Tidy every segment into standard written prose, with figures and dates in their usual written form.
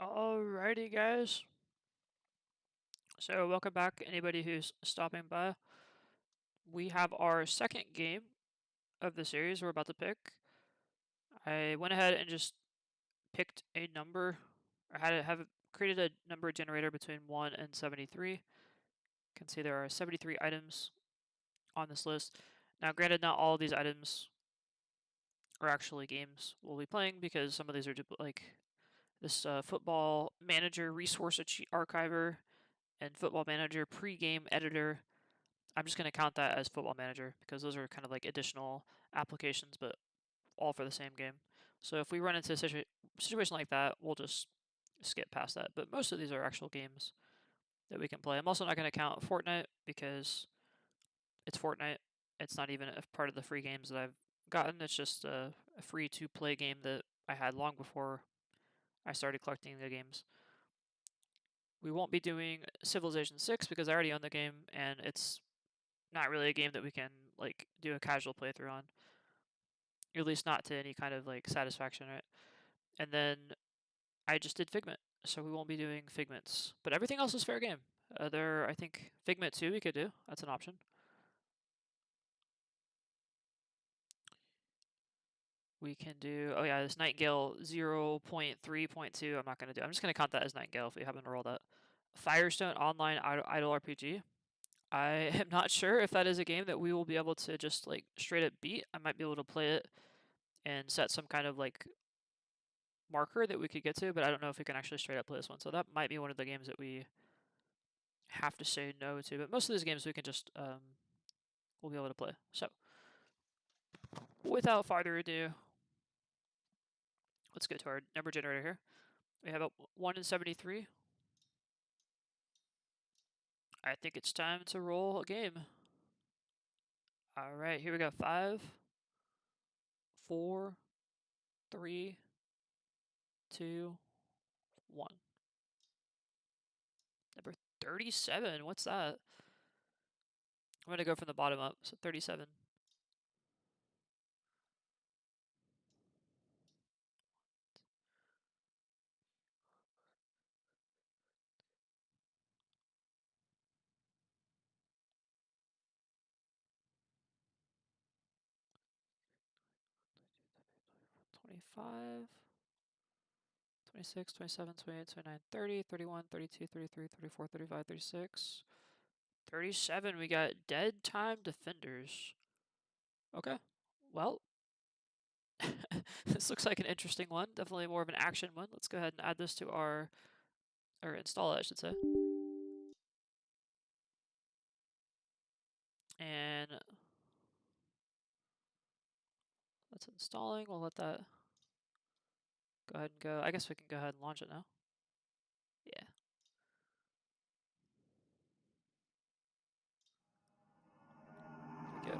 Alrighty, guys. So, welcome back, anybody who's stopping by. We have our second game of the series we're about to pick. I went ahead and just picked a number. I had to have created a number generator between 1 and 73. You can see there are 73 items on this list. Now, granted, not all of these items are actually games we'll be playing because some of these are like this Football Manager Resource Archiver and Football Manager Pre-Game Editor. I'm just going to count that as Football Manager because those are kind of like additional applications, but all for the same game. So if we run into a situation like that, we'll just skip past that. But most of these are actual games that we can play. I'm also not going to count Fortnite because it's Fortnite. It's not even a part of the free games that I've gotten. It's just a free to play game that I had long before I started collecting the games. We won't be doing Civilization 6 because I already own the game and it's not really a game that we can like do a casual playthrough on. At least not to any kind of like satisfaction, right? And then I just did Figment, so we won't be doing Figments. But everything else is fair game. I think Figment 2 we could do. That's an option. We can do, oh yeah, this Nightingale 0.3.2. I'm not going to do. I'm just going to count that as Nightingale if we happen to roll that. Firestone Online Idle RPG. I am not sure if that is a game that we will be able to just like straight up beat. I might be able to play it and set some kind of like marker that we could get to, but I don't know if we can actually straight up play this one. So that might be one of the games that we have to say no to. But most of these games we can just we'll be able to play. So without further ado, let's get to our number generator here. We have a 1 in 73. I think it's time to roll a game. All right, here we go. 5, 4, 3, 2, 1. Number 37. What's that? I'm going to go from the bottom up. So 37. $25. 26, 27, 28, 29, 30, 31, 32, 33, 34, 35, 36, 37. We got Dead Time Defenders. Okay. Well, this looks like an interesting one. Definitely more of an action one. Let's go ahead and add this to our, or install it, I should say. And that's installing. We'll let that go ahead and go. I guess we can go ahead and launch it now. Yeah. There we go.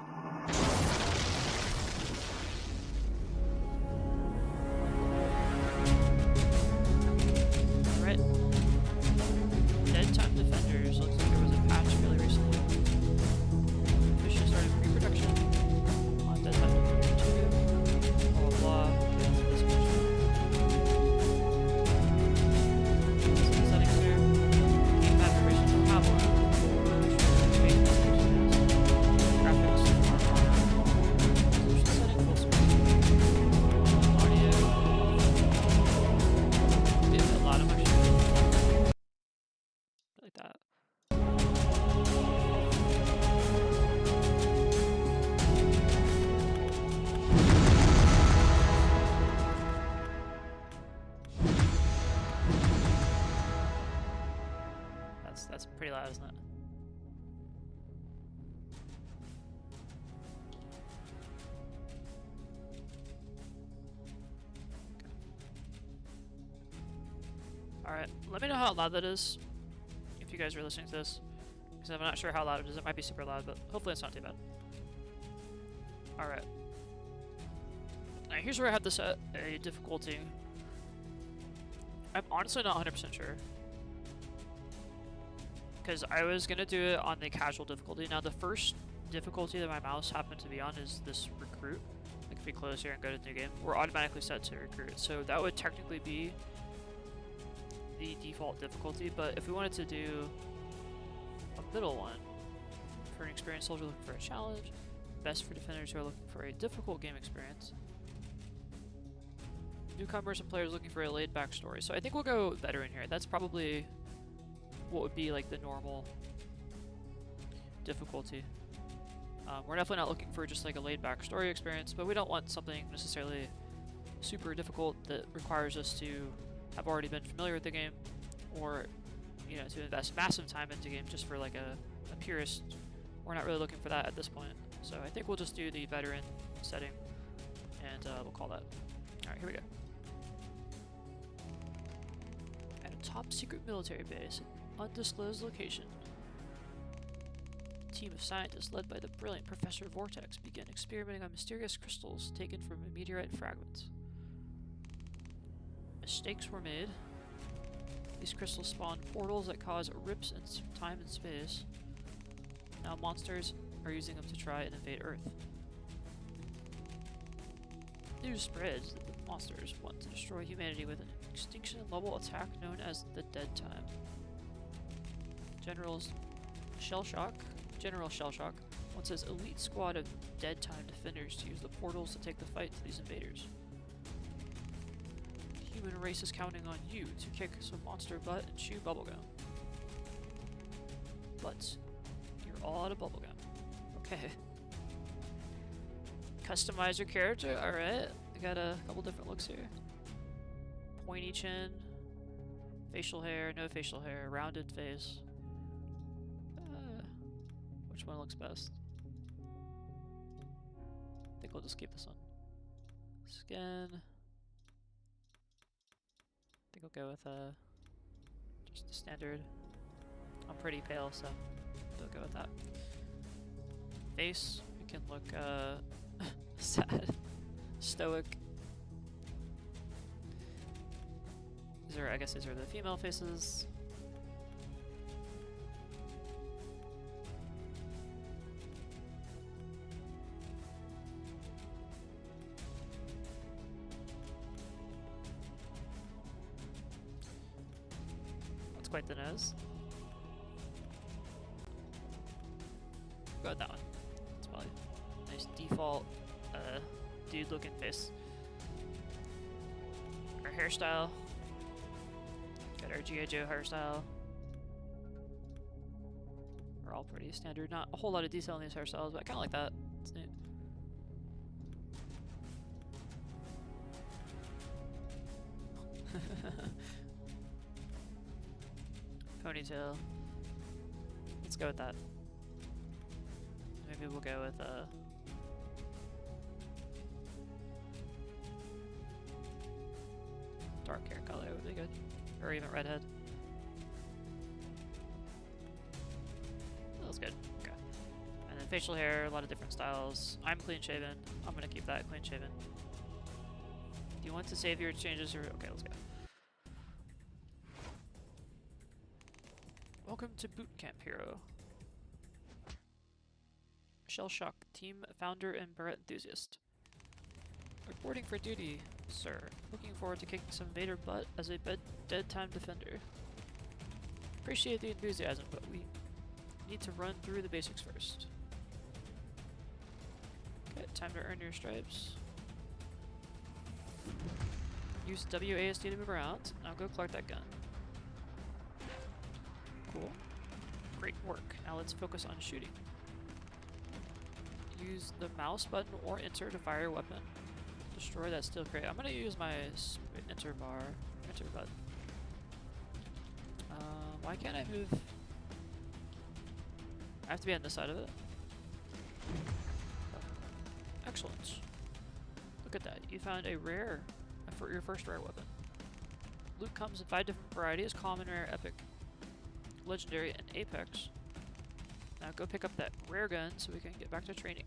Alright. Dead Time Defenders. Looks like there was a patch really recently. Officially started pre-production on Dead Time Defenders 2. Blah blah blah. This version. Some settings here. Game configuration for Pablo. Graphics are resolution setting full screen. Audio. Maybe a lot of motion. Like that. That's pretty loud, isn't it? Alright, let me know how loud that is if you guys are listening to this. Because I'm not sure how loud it is. It might be super loud, but hopefully it's not too bad. Alright. Now here's where I have to set a difficulty. I'm honestly not 100% sure. Because I was going to do it on the casual difficulty. Now the first difficulty that my mouse happened to be on is this recruit. Like if we close here and go to new game, we're automatically set to recruit. So that would technically be the default difficulty, but if we wanted to do a middle one, for an experienced soldier looking for a challenge, best for defenders who are looking for a difficult game experience, newcomers and players looking for a laid-back story. So I think we'll go veteran here. That's probably what would be like the normal difficulty. We're definitely not looking for just like a laid-back story experience, but we don't want something necessarily super difficult that requires us to have already been familiar with the game, or to invest massive time into the game just for like a purist. We're not really looking for that at this point. So I think we'll just do the veteran setting, and we'll call that. Alright, here we go. At a top secret military base, an undisclosed location, a team of scientists led by the brilliant Professor Vortex began experimenting on mysterious crystals taken from meteorite fragments. Mistakes were made. These crystals spawn portals that cause rips in time and space. Now monsters are using them to try and invade Earth. News spreads that the monsters want to destroy humanity with an extinction-level attack known as the Dead Time. General Shellshock wants his elite squad of Dead Time defenders to use the portals to take the fight to these invaders. The human race is counting on you to kick some monster butt and chew bubblegum. But you're all out of bubblegum. Okay. Customize your character. Alright. We got a couple different looks here. Pointy chin. Facial hair. No facial hair. Rounded face. Which one looks best? I think we'll just keep this one. Skin. I think we'll go with just the standard. I'm pretty pale, so we'll go with that. Face, we can look sad, stoic. I guess these are the female faces. That's quite the nose. Go with that one. It's probably a nice default dude looking face. Our hairstyle. Got our G.I. Joe hairstyle. We're all pretty standard. Not a whole lot of detail in these hairstyles, but I kinda like that. It's neat. Ponytail. Let's go with that. Maybe we'll go with dark hair color would be good. Or even redhead. That looks good. Okay. And then facial hair, a lot of different styles. I'm clean shaven. I'm gonna keep that clean shaven. Do you want to save your changes or okay, let's go. Welcome to Boot Camp Hero. Shellshock, team founder and Barrett enthusiast. Reporting for duty, sir. Looking forward to kicking some Vader butt as a dead time defender. Appreciate the enthusiasm, but we need to run through the basics first. Okay, time to earn your stripes. Use WASD to move around. Now go collect that gun. Cool. Great work. Now let's focus on shooting. Use the mouse button or enter to fire a weapon. Destroy that steel crate. I'm gonna use my enter button. Why can't I move? I have to be on this side of it. Excellent. Look at that. You found a rare for your first rare weapon. Loot comes in 5 different varieties: common, rare, epic, legendary, and apex. Now go pick up that rare gun so we can get back to training.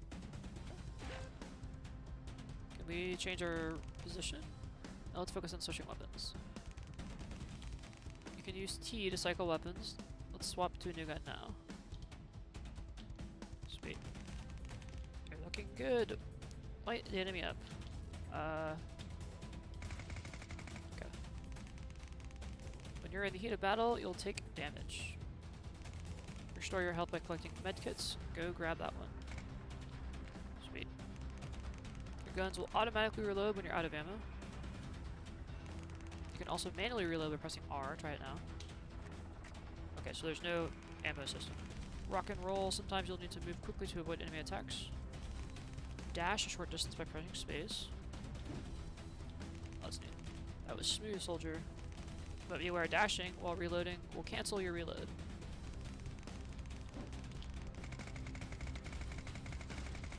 Can we change our position? Now let's focus on switching weapons. You can use T to cycle weapons. Let's swap to a new gun now. Sweet. You're looking good. Light the enemy up. Okay. When you're in the heat of battle, you'll take damage. Restore your health by collecting medkits. Go grab that one. Sweet. Your guns will automatically reload when you're out of ammo. You can also manually reload by pressing R. Try it now. Okay, so there's no ammo system. Rock and roll. Sometimes you'll need to move quickly to avoid enemy attacks. Dash a short distance by pressing space. That's neat. That was smooth, soldier. But beware, dashing while reloading will cancel your reload.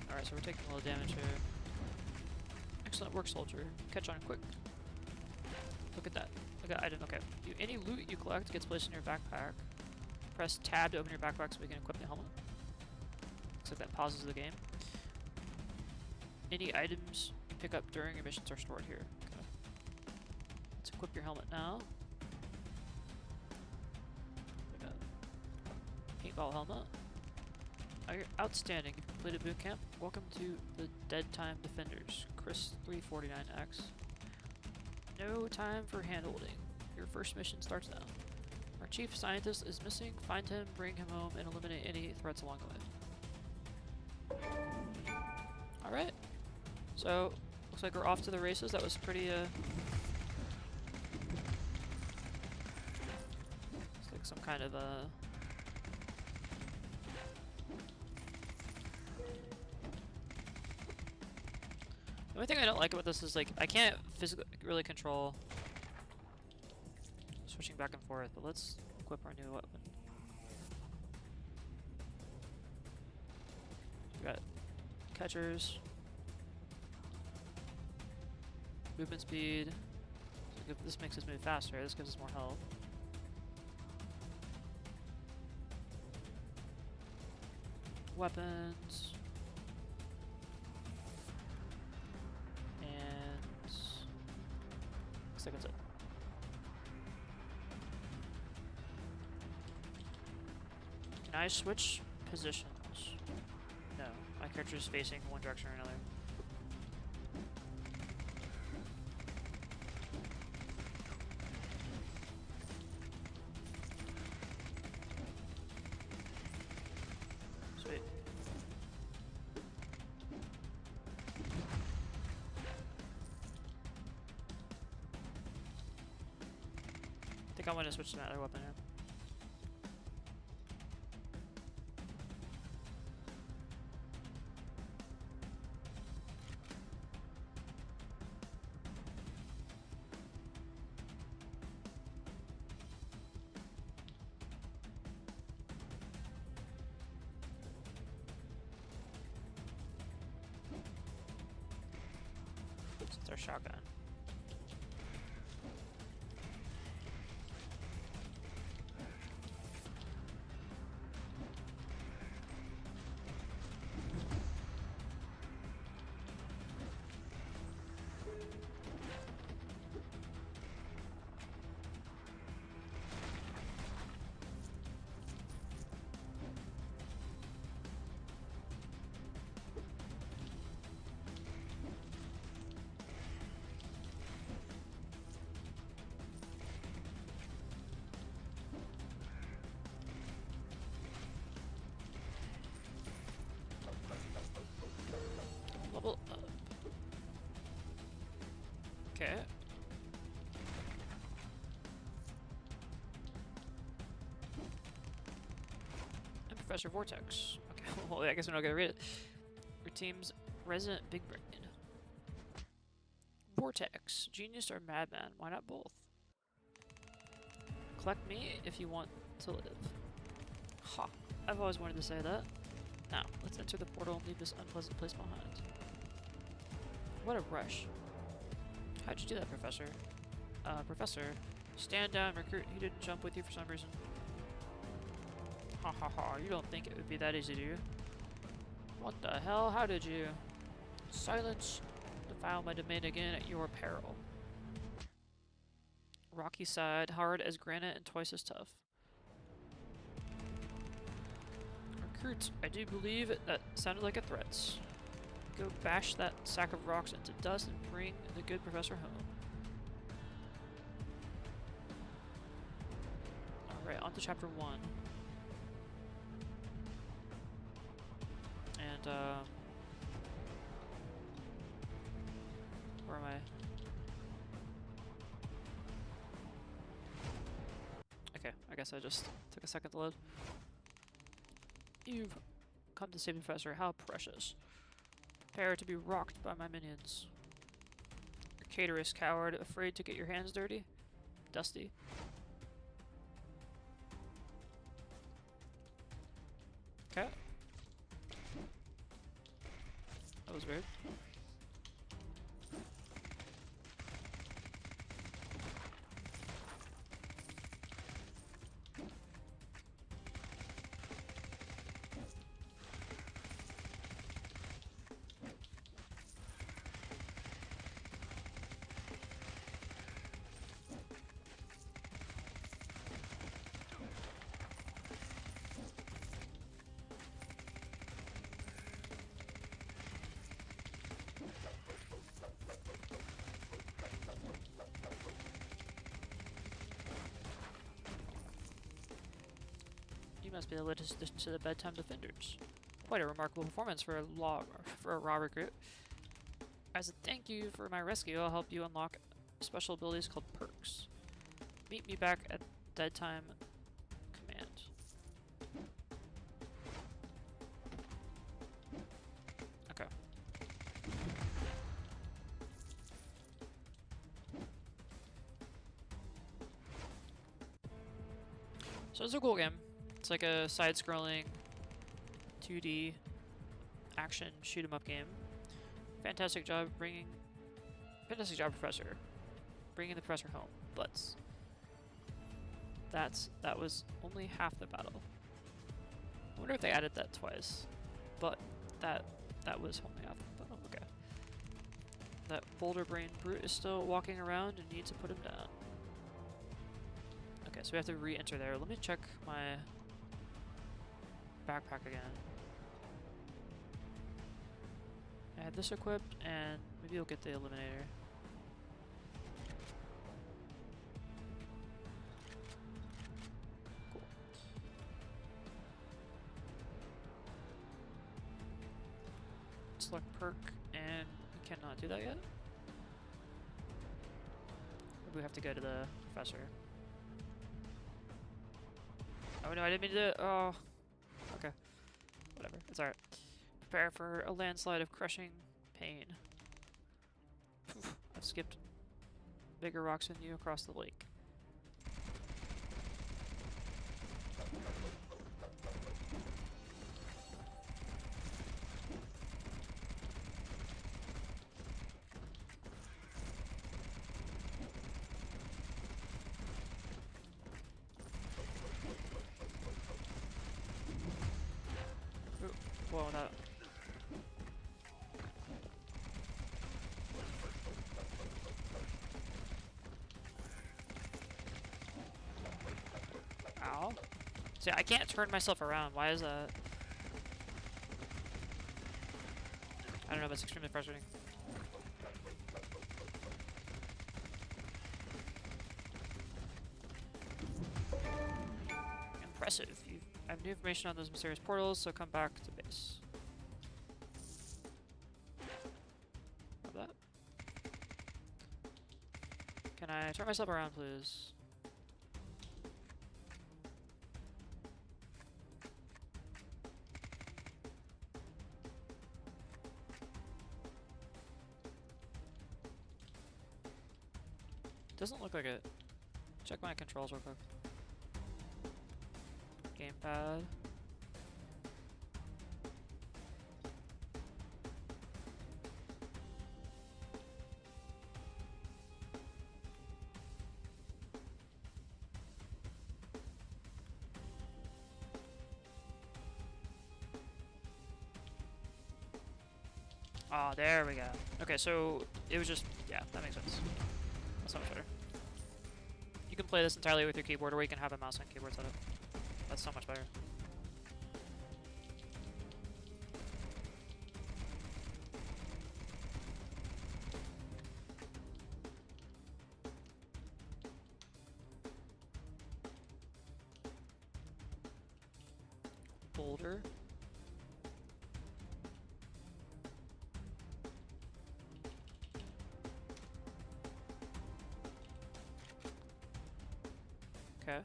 Alright, so we're taking a little damage here. Excellent work, soldier. Catch on quick. Look at that. I got item. Okay. Any loot you collect gets placed in your backpack. Press tab to open your backpack so we can equip the helmet. Looks like that pauses the game. Any items you pick up during your missions are stored here. Okay. Let's equip your helmet now. We got paintball helmet. Outstanding. You completed boot camp. Welcome to the Dead Time Defenders. Chris 349X. No time for hand-holding. Your first mission starts now. Our chief scientist is missing. Find him, bring him home, and eliminate any threats along the way. Alright. So, looks like we're off to the races. That was pretty, it's like some kind of, The only thing I don't like about this is, like, I can't physically really control switching back and forth, but let's equip our new weapon. We got catchers, movement speed. So this makes us move faster. This gives us more health. Weapons. Looks like that's it. Can I switch positions? No. My character is facing one direction or another. Sweet. I think I'm going to switch to another weapon here. It's our shotgun. Level up. Okay. And Professor Vortex. Okay, well, I guess we're not gonna read it. Your team's resident big brain. Vortex. Genius or madman? Why not both? Collect me if you want to live. Ha. I've always wanted to say that. Now, let's enter the portal and leave this unpleasant place behind. What a rush. How'd you do that, Professor? Professor, stand down, recruit. He didn't jump with you for some reason. Ha ha ha, you don't think it would be that easy, do you? What the hell? How did you? Silence. Defile my domain again at your peril. Rocky side, hard as granite and twice as tough. Recruit, I do believe that sounded like a threat. Go bash that sack of rocks into dust and bring the good professor home. to chapter 1. And, where am I? Okay, I guess I just took a second to load. You've come to save the professor. How precious. Prepare to be rocked by my minions. Caterous coward, afraid to get your hands dirty? Dusty. Okay. That was weird. Must be the latest addition to the Bedtime Defenders. Quite a remarkable performance for a raw recruit. As a thank you for my rescue, I'll help you unlock special abilities called perks. Meet me back at Bedtime Command. Okay. So it's a cool game. It's like a side-scrolling 2D action shoot-'em-up game. Fantastic job, Professor. Bringing the professor home. But that was only half the battle. I wonder if they added that twice. But that was only half the battle. Okay. That boulder brain brute is still walking around and need to put him down. Okay, so we have to re-enter there. Let me check my backpack again. I had this equipped, and maybe we'll get the eliminator. Cool. Select perk, and we cannot do that yet. We have to go to the professor. Oh no, I didn't mean to do it. Oh. Okay. Whatever. It's alright. Prepare for a landslide of crushing pain. I've skipped bigger rocks than you across the lake. Whoa, that. Ow. See, I can't turn myself around. Why is that? I don't know, but it's extremely frustrating. Impressive. I have new information on those mysterious portals, so come back to base. Love that. Can I turn myself around, please? Doesn't look like it. Check my controls real quick. Gamepad. Ah, there we go. Okay, so it was just, yeah, that makes sense. That's so much better. You can play this entirely with your keyboard, or you can have a mouse and keyboard setup. That's so much better. boulder. Okay.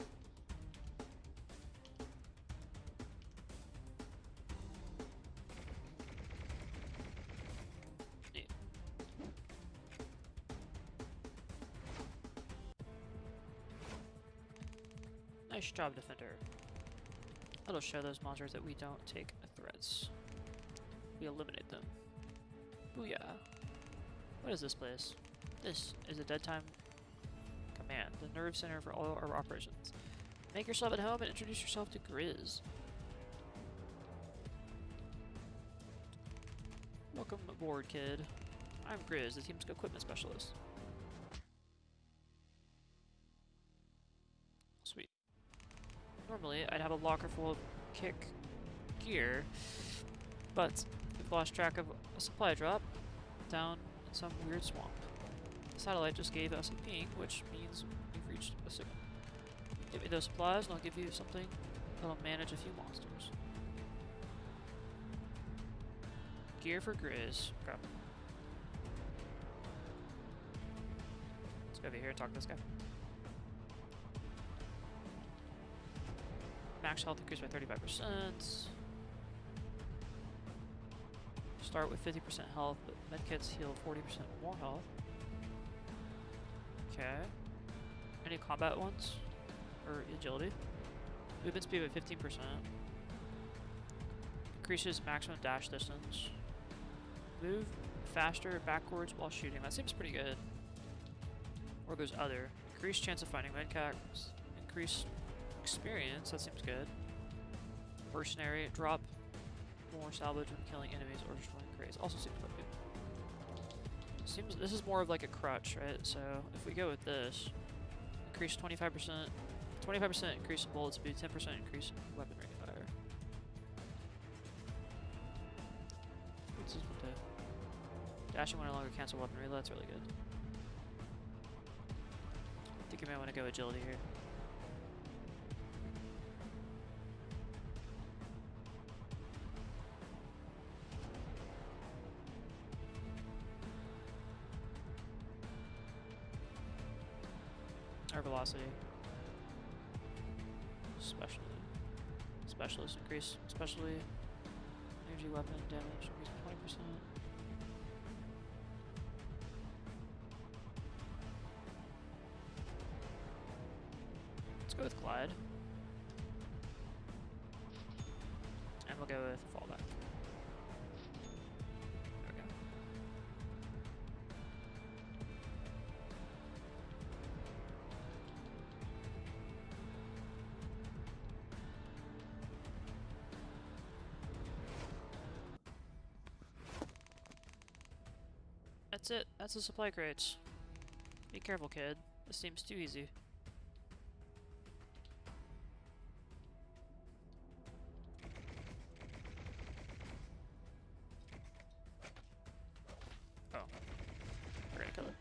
Neat. Nice job, Defender. That'll show those monsters that we don't take threats. We eliminate them. Booyah. What is this place? This is a Dead Time Command, the nerve center for all our operations. Make yourself at home and introduce yourself to Grizz. Welcome aboard, kid. I'm Grizz, the team's equipment specialist. Sweet. Normally, I'd have a locker full of kick gear, but we've lost track of a supply drop down in some weird swamp. The satellite just gave us a ping, which means we've reached a signal. Give me those supplies and I'll give you something that'll manage a few monsters. Gear for Grizz. Okay. Let's go over here and talk to this guy. Max health increased by 35%. Start with 50% health, but medkits heal 40% more health. Okay. Any combat ones? Or agility? Movement speed by 15%. Increases maximum dash distance. Move faster backwards while shooting. That seems pretty good. Or there's other. Increased chance of finding medcaps. Increased experience. That seems good. Mercenary. Drop more salvage when killing enemies or destroying crates. Also seems quite good. Seems this is more of like a crutch, right? So if we go with this, increase 25%, 25% increase in bullet speed, 10% increase in weapon rate fire. What's this one do? Dashing when no longer cancel weapon reload. That's really good. I think you might want to go agility here. Our velocity. Specialist increase. Specialty. Energy weapon damage increase 20%. Let's go with Glide. And we'll go with Fallback. There we go. That's it. That's the supply crates. Be careful, kid. This seems too easy. Oh. We're gonna kill it.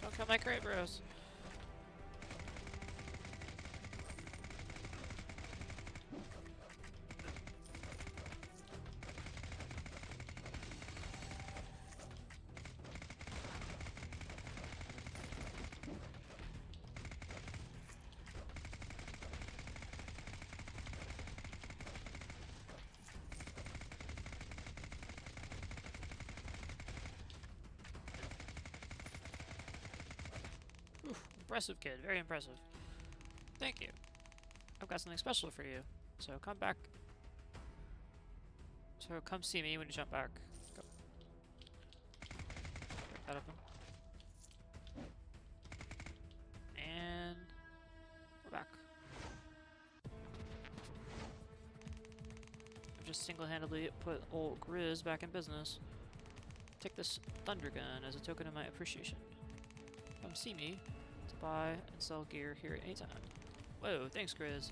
Don't kill my crate, bros. Oof. Impressive, kid. Very impressive. Thank you. I've got something special for you. So come back. So come see me when you jump back. Go. Break that open. And we're back. I've just single-handedly put old Grizz back in business. Take this thunder gun as a token of my appreciation. Come see me to buy and sell gear here at any time. Whoa, thanks, Grizz.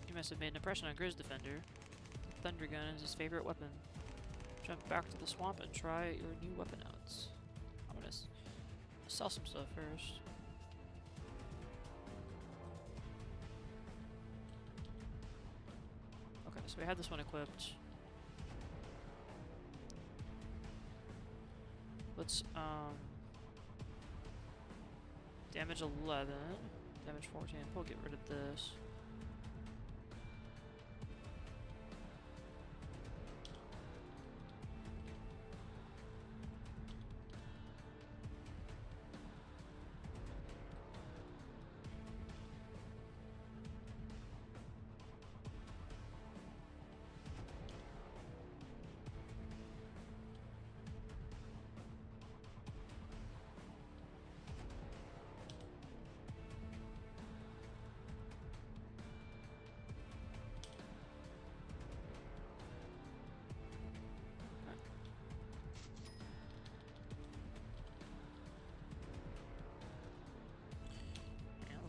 You must have made an impression on Grizz Defender. The thunder gun is his favorite weapon. Jump back to the swamp and try your new weapon out. I'm gonna sell some stuff first. Okay, so we had this one equipped. Let's, damage 11, damage 14, we'll get rid of this.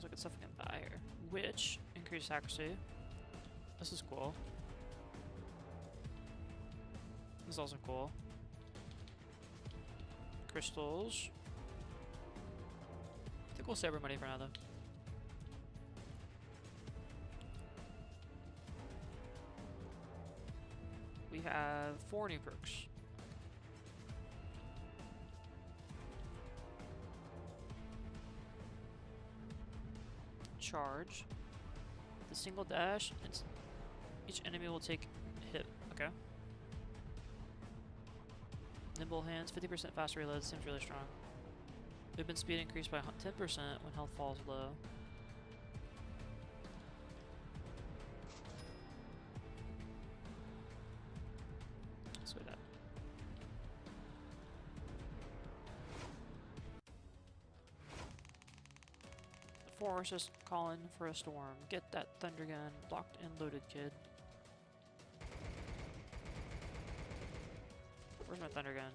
Good stuff we can buy here. Which increases accuracy. This is cool. This is also cool. Crystals. I think we'll save our money for now though. We have 4 new perks. Charge. The single dash, each enemy will take a hit. Okay. Nimble hands, 50% faster reload, seems really strong. Movement speed increased by 10% when health falls low. Let's do that. Forest is calling for a storm. Get that thunder gun locked and loaded, kid. Where's my thunder gun?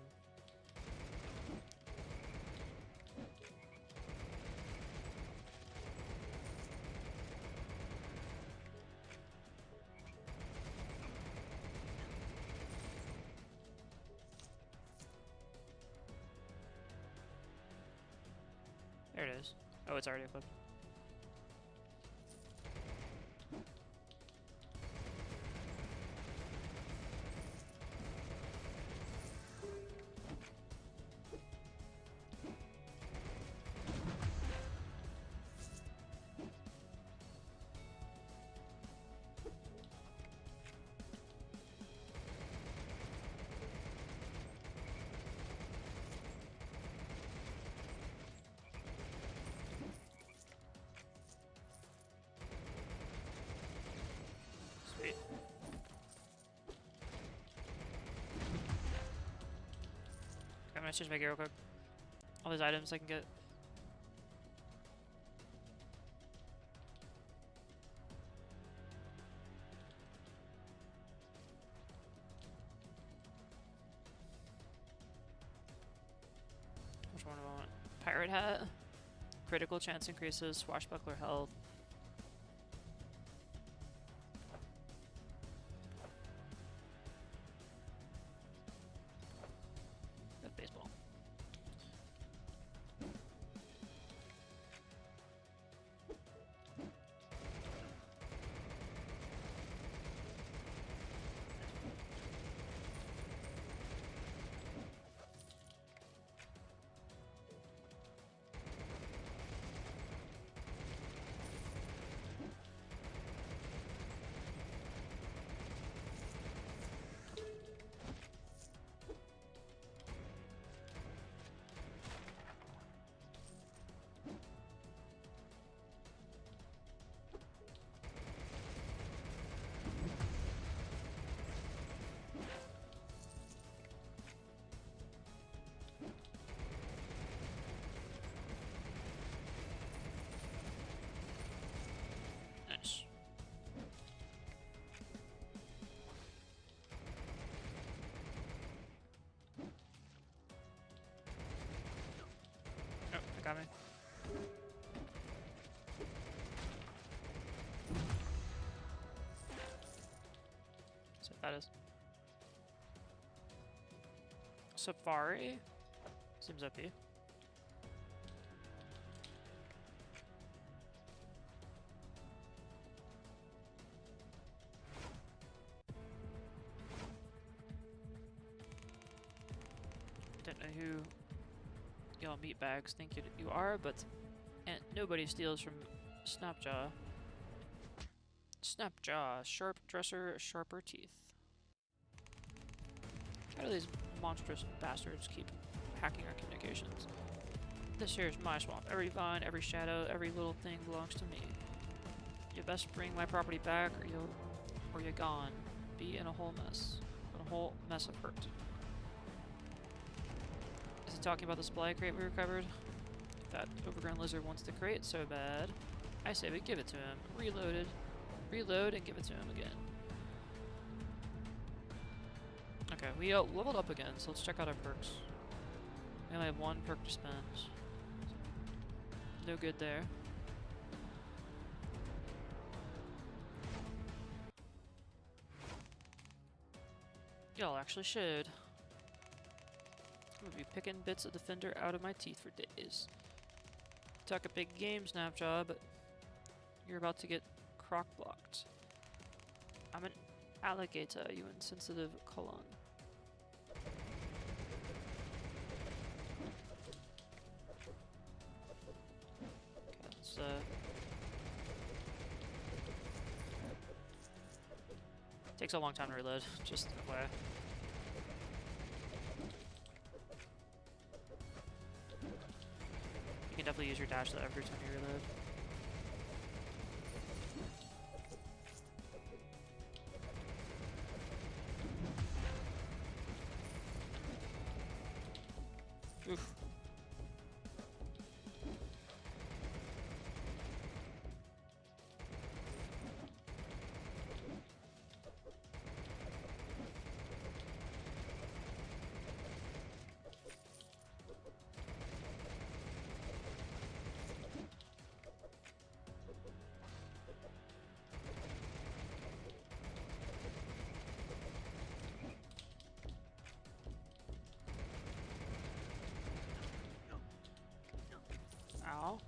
There it is. Oh, it's already equipped. Sweet. I'm gonna change my gear real quick. All these items I can get. Which one do I want? Pirate hat. Critical chance increases, swashbuckler health. Baseball. got me. So that is Safari. Seems up here. Don't know who y'all meatbags think you are, but and nobody steals from Snapjaw. Snapjaw, sharp dresser, sharper teeth. How do these monstrous bastards keep hacking our communications? This here is my swamp. Every vine, every shadow, every little thing belongs to me. You best bring my property back, or you're gone. Be in a whole mess. A whole mess of hurt. Is he talking about the supply crate we recovered? That overgrown lizard wants the crate so bad. I say we give it to him. Reload and give it to him again. Okay, we leveled up again, so let's check out our perks. We only have one perk to spend. No good there. Y'all actually should. I'm gonna be picking bits of Defender out of my teeth for days. Talk a big game, Snapjaw, but you're about to get croc blocked. I'm an alligator, you insensitive colon. Okay, let's takes a long time to reload, just FYI. You can definitely use your dash though every time you reload. Oof. Ow.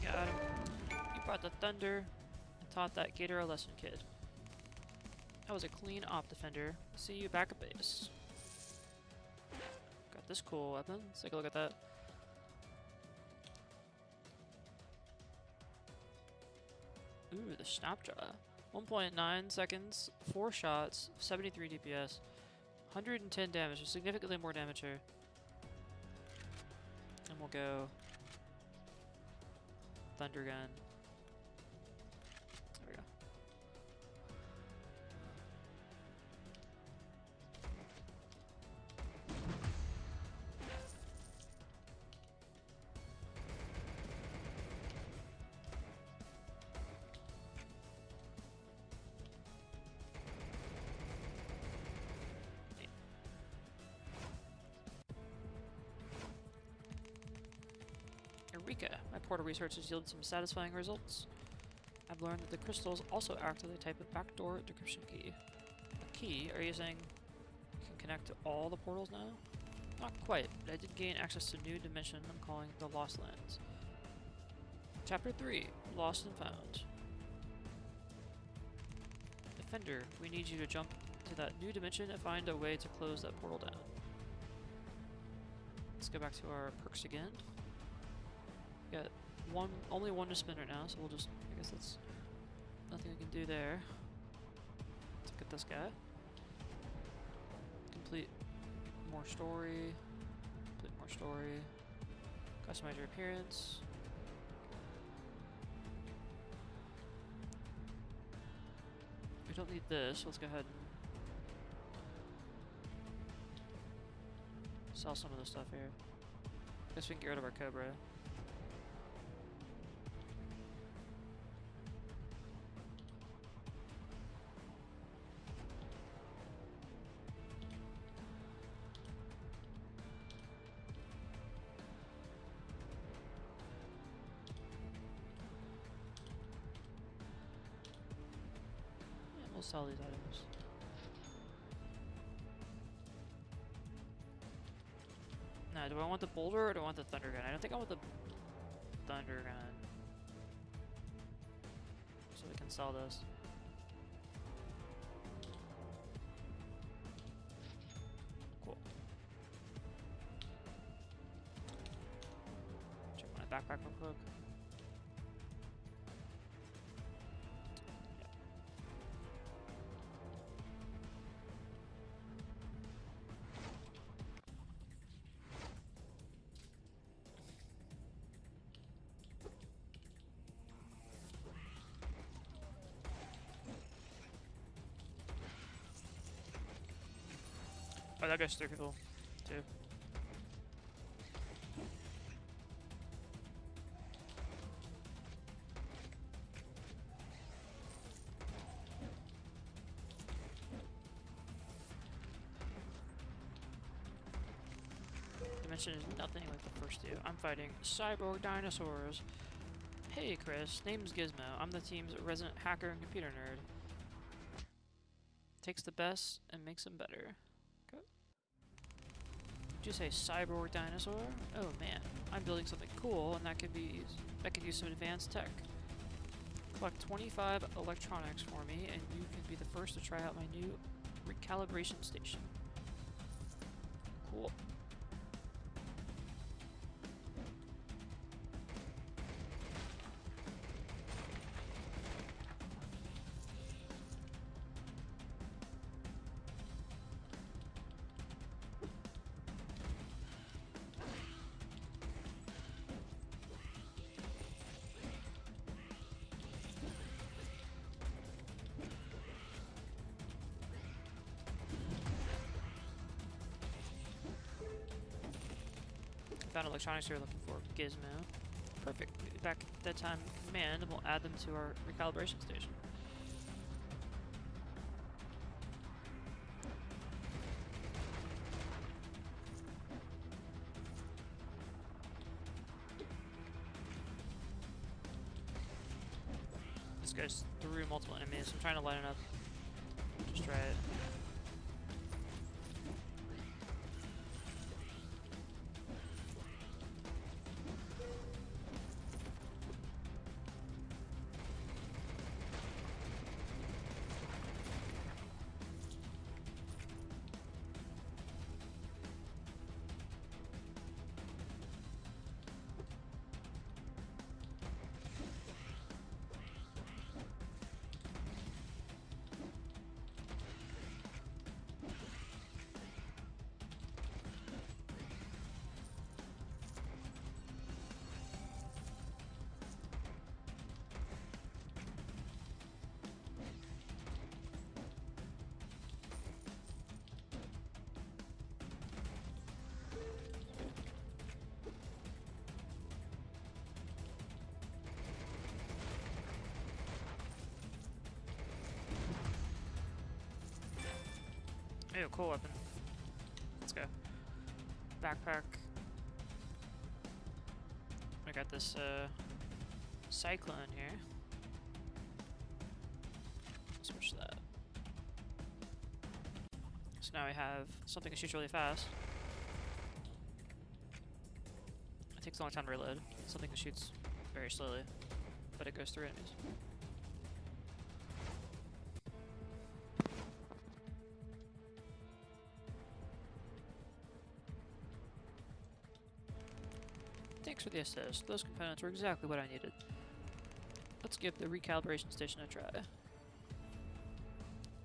Got him. You brought the thunder and taught that gator a lesson, kid. That was a clean op, Defender. See you back at base. Got this cool weapon. Let's take a look at that. Ooh, the Snapjaw. 1.9 seconds, 4 shots, 73 DPS, 110 damage, so significantly more damage here. And we'll go Thunder Gun. There we go. Eureka! My portal research has yielded some satisfying results. I've learned that the crystals also act as a type of backdoor decryption key. A key? Are you saying you can connect to all the portals now? Not quite, but I did gain access to a new dimension I'm calling the Lost Lands. Chapter 3, Lost and Found. Defender, we need you to jump to that new dimension and find a way to close that portal down. Let's go back to our perks again. Got only one to spin right now, so we'll just, I guess that's nothing we can do there. Let's look at this guy. Complete more story. Complete more story. Customize your appearance. We don't need this, so let's go ahead and sell some of the stuff here. Guess we can get rid of our Cobra. sell these items. Now, do I want the boulder or do I want the thunder gun? I don't think I want the thunder gun. So we can sell this. Cool. Check my backpack real quick. Oh, that goes through people, too. Dimension is nothing like the first two. I'm fighting cyborg dinosaurs. Hey, Chris. Name's Gizmo. I'm the team's resident hacker and computer nerd. Takes the best and makes them better. Did you say cyborg dinosaur? Oh man, I'm building something cool, and that could use some advanced tech. Collect 25 electronics for me, and you can be the first to try out my new recalibration station. Cool. Found electronics we were looking for. Gizmo. Perfect. Back at that time command, and we'll add them to our recalibration station. This goes through multiple enemies. I'm trying to line it up. Just try it. Oh, cool weapon. Let's go. Backpack. I got this cyclone here. Switch that. So now we have something that shoots really fast. It takes a long time to reload. Something that shoots very slowly, but it goes through enemies. Thanks for the assist. Those components were exactly what I needed. Let's give the recalibration station a try.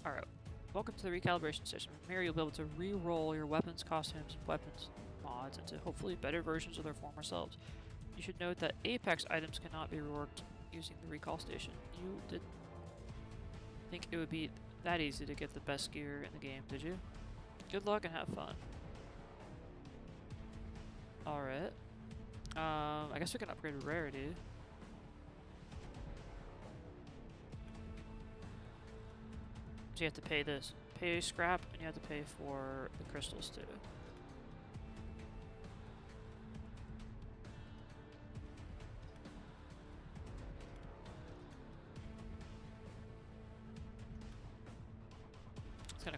Alright, welcome to the recalibration station. From here you'll be able to re-roll your weapons, costumes, and weapons mods into hopefully better versions of their former selves. You should note that Apex items cannot be reworked using the recall station. You didn't think it would be that easy to get the best gear in the game, did you? Good luck and have fun. Alright. I guess we can upgrade rarity. So you have to pay this. Pay scrap, and you have to pay for the crystals too.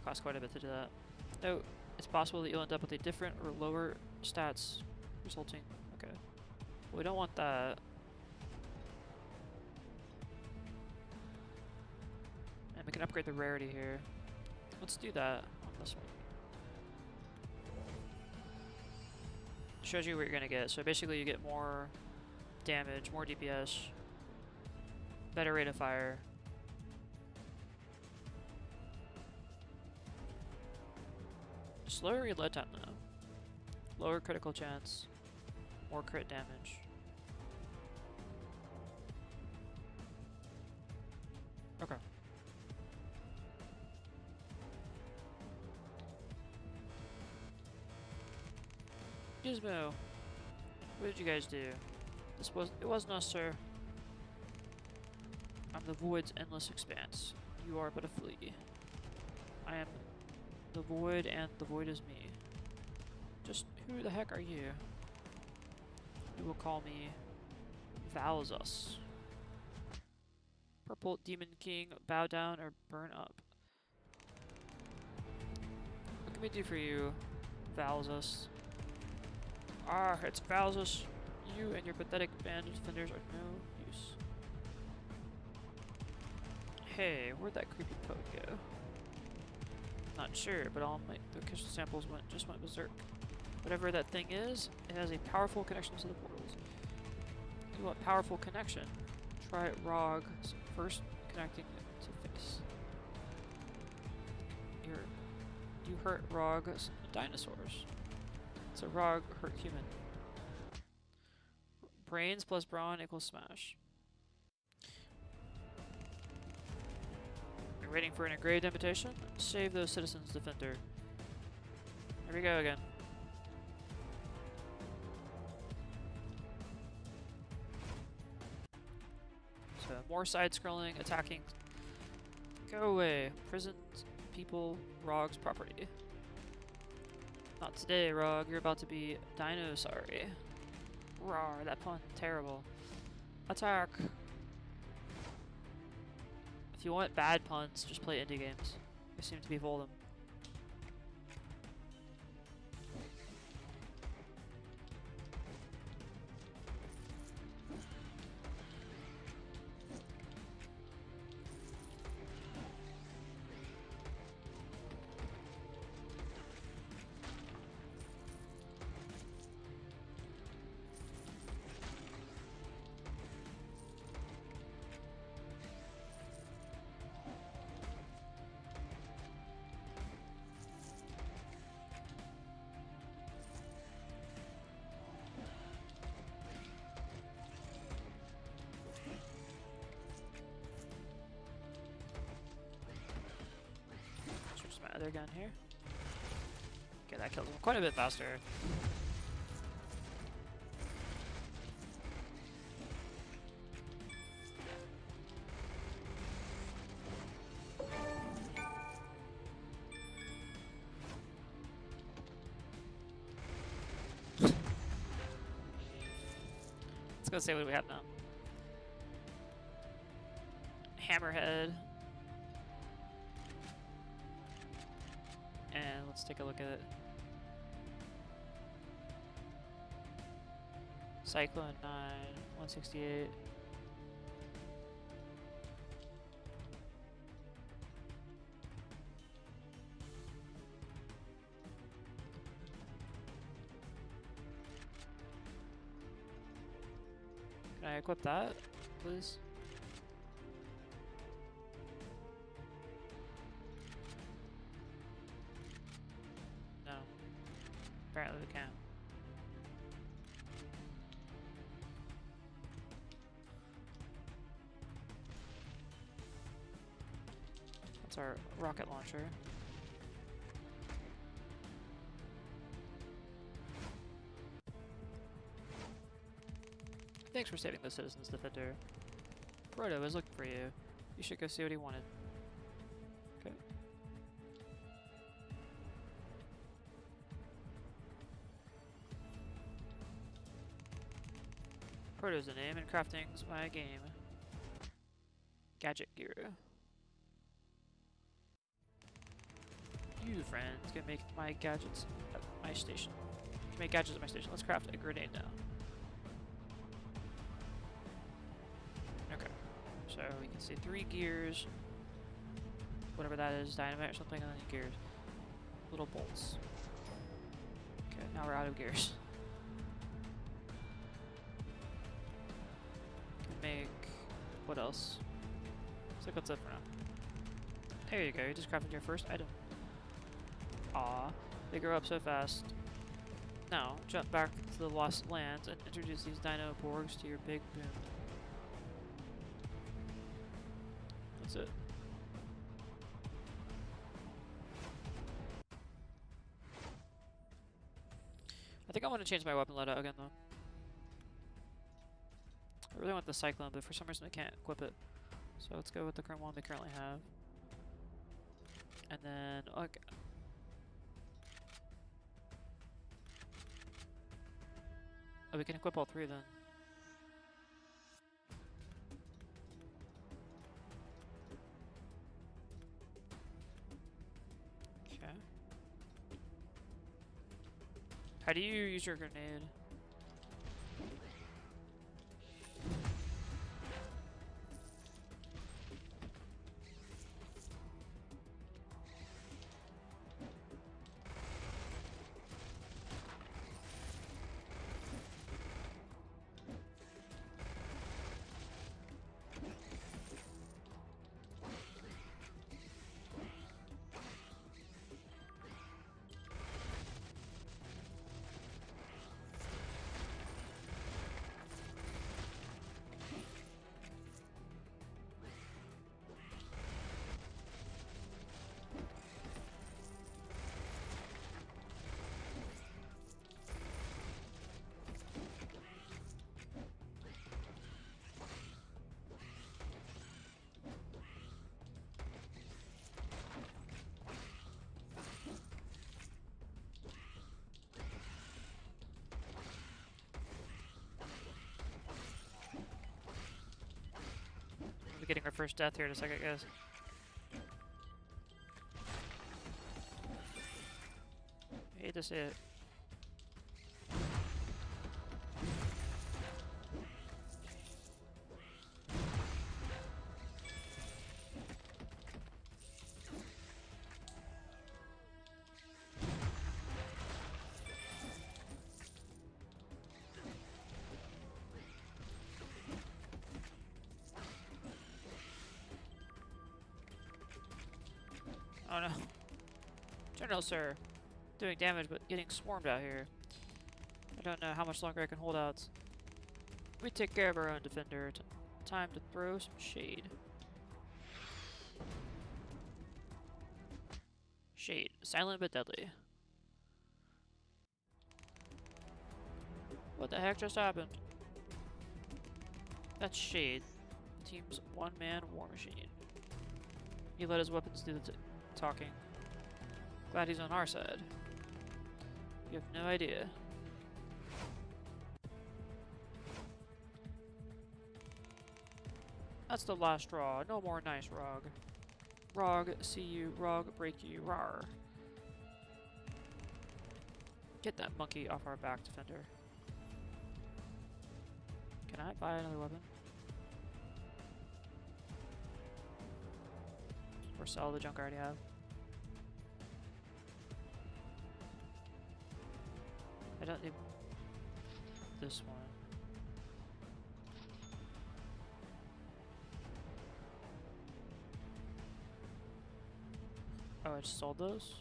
to cost quite a bit to do that. Note, it's possible that you'll end up with a different or lower stats resulting. Okay. Well, we don't want that. And we can upgrade the rarity here. Let's do that on this one. Shows you what you're gonna get. So basically you get more damage, more DPS, better rate of fire. Slower reload time though. Lower critical chance, more crit damage. Okay. Gizmo, what did you guys do? It wasn't us, sir. I'm the void's endless expanse. You are but a flea. I am the void, and the void is me. Just who the heck are you? You will call me Valzus. Purple Demon King, bow down or burn up. What can we do for you, Valzus? Ah, it's Valzus. You and your pathetic band of defenders are no use. Hey, where'd that creepy code go? Not sure, but all the crystal samples just went berserk. Whatever that thing is, it has a powerful connection to the portals. You want powerful connection? Try Rog's first connecting to face. You hurt Rog's dinosaurs. So Rog hurt human. Brains plus brawn equals smash. You're waiting for an engraved invitation? Save those citizens, defender. Here we go again. So more side-scrolling, attacking. Go away. Prisons, people, Rog's property. Not today, Rog. You're about to be dino-sorry. Rawr, that pun. Terrible. Attack. If you want bad puns, just play indie games. They seem to be full of them. Other gun here. Okay, that kills him quite a bit faster. Let's go see what we have now. Hammerhead. And let's take a look at it. Cyclone 9, 168. Can I equip that, please? Apparently we can. That's our rocket launcher. Thanks for saving the citizens, defender. Proto was looking for you. You should go see what he wanted. Okay. Proto's the name, and crafting's my game. Gadget Guru. you, friends, can make my gadgets at my station. Make gadgets at my station. Let's craft a grenade now. Okay. So we can see 3 gears. Whatever that is, dynamite or something, and then gears. Little bolts. Okay, now we're out of gears. Can make... what else? Looks like that's it for now. There you go, you just crafted your first item. Aw, they grow up so fast. Now, jump back to the Lost Lands and introduce these Dino Borgs to your big boom. That's it. I think I want to change my weapon loadout again, though. I really want the Cyclone, but for some reason I can't equip it. So let's go with the current one we currently have. And then, okay. Oh, we can equip all 3 then. Okay. How do you use your grenade? We're getting our first death here in a second, guys. I hate to see it. Oh no. General, sir. Doing damage, but getting swarmed out here. I don't know how much longer I can hold out. We take care of our own defender. Time to throw some shade. Shade. Silent but deadly. What the heck just happened? That's Shade. The team's one-man war machine. He let his weapons do the talking. Glad he's on our side. You have no idea. That's the last straw. No more nice Rog. Rog, see you. Rog, break you. Rar. Get that monkey off our back, defender. Can I buy another weapon? Or sell the junk I already have? I don't need this one. Oh, I just sold those?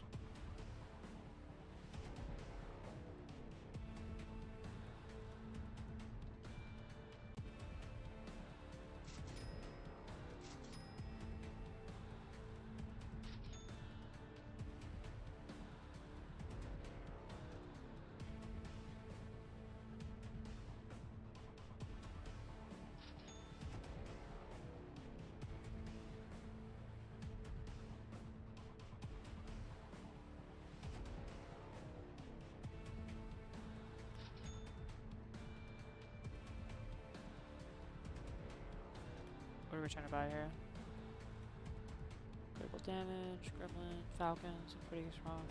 What are we trying to buy here? Critical Full damage, Gremlin, Falcons, and pretty strong.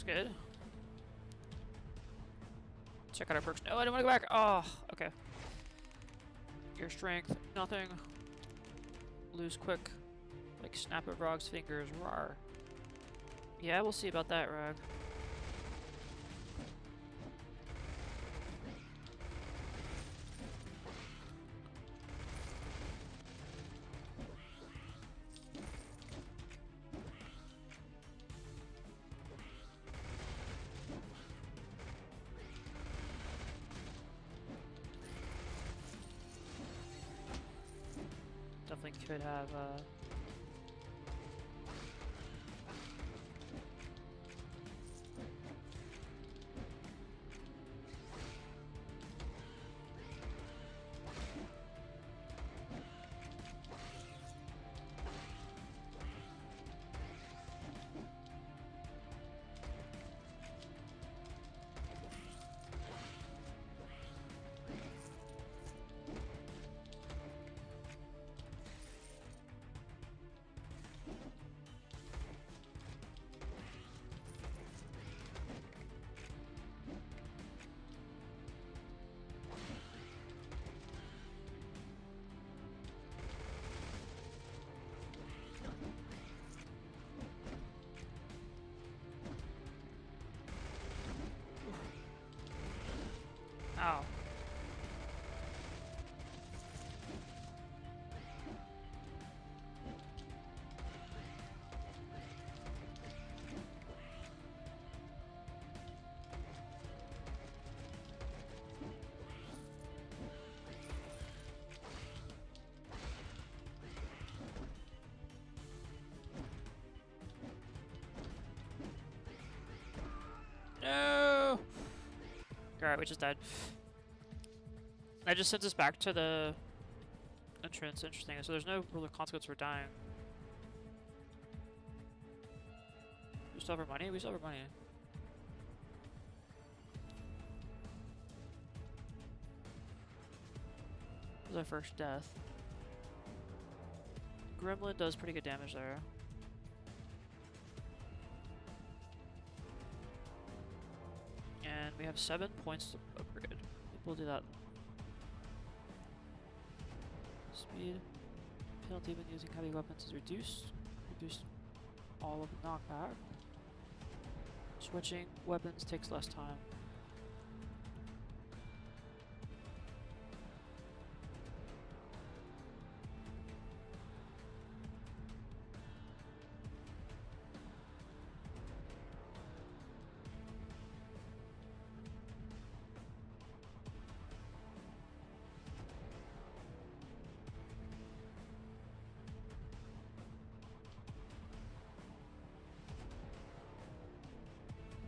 Good. Check out our perks. No, I don't want to go back. Oh, okay. Your strength, nothing. Lose quick. Like snap of Rog's fingers. Rawr. Yeah, we'll see about that, Rog. Definitely could have, ow. No! Alright, we just died. I just sent us back to the entrance. Interesting. So there's no real consequence for dying. We still have our money? We still have our money. This is our first death. Gremlin does pretty good damage there. And we have 7 points to upgrade. We'll do that. Speed. Penalty when using heavy weapons is reduced. Reduced all of the knockback. Switching weapons takes less time.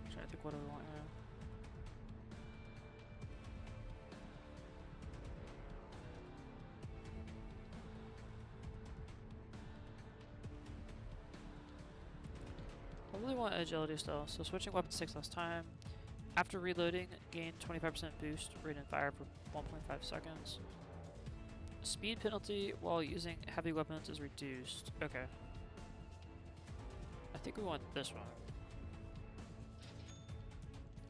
Trying to think what do we want here. I really want agility still, so switching weapons takes less time. After reloading, gain 25% boost, rate and fire for 1.5 seconds. Speed penalty while using heavy weapons is reduced. Okay. I think we want this one.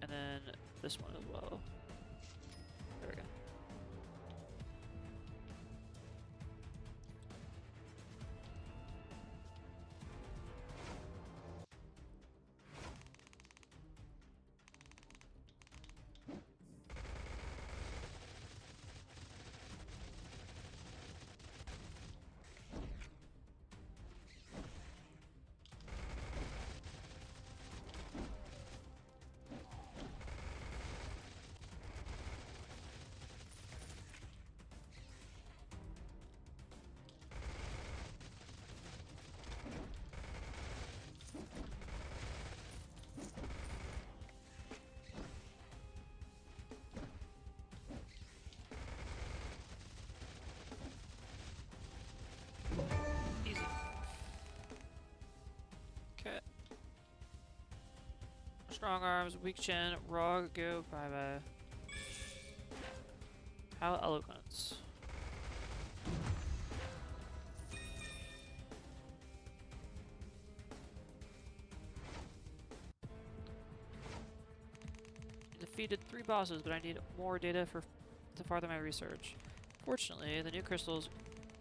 And then this one as well. There we go. Strong arms, weak chin, raw, go, bye bye. How eloquent. Defeated 3 bosses, but I need more data to further my research. Fortunately, the new crystals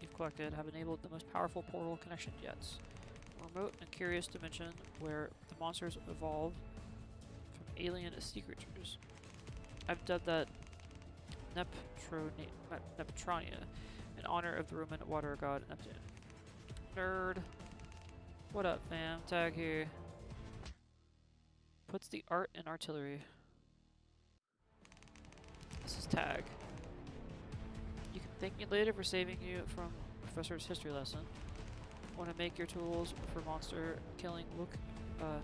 you've collected have enabled the most powerful portal connection yet. A remote and curious dimension where the monsters evolve from alien sea creatures. I've dubbed that Neptronia in honor of the Roman water god Neptune. Nerd. What up, fam? Tag here. Puts the art in artillery. This is Tag. You can thank me later for saving you from Professor's history lesson. Want to make your tools for monster killing look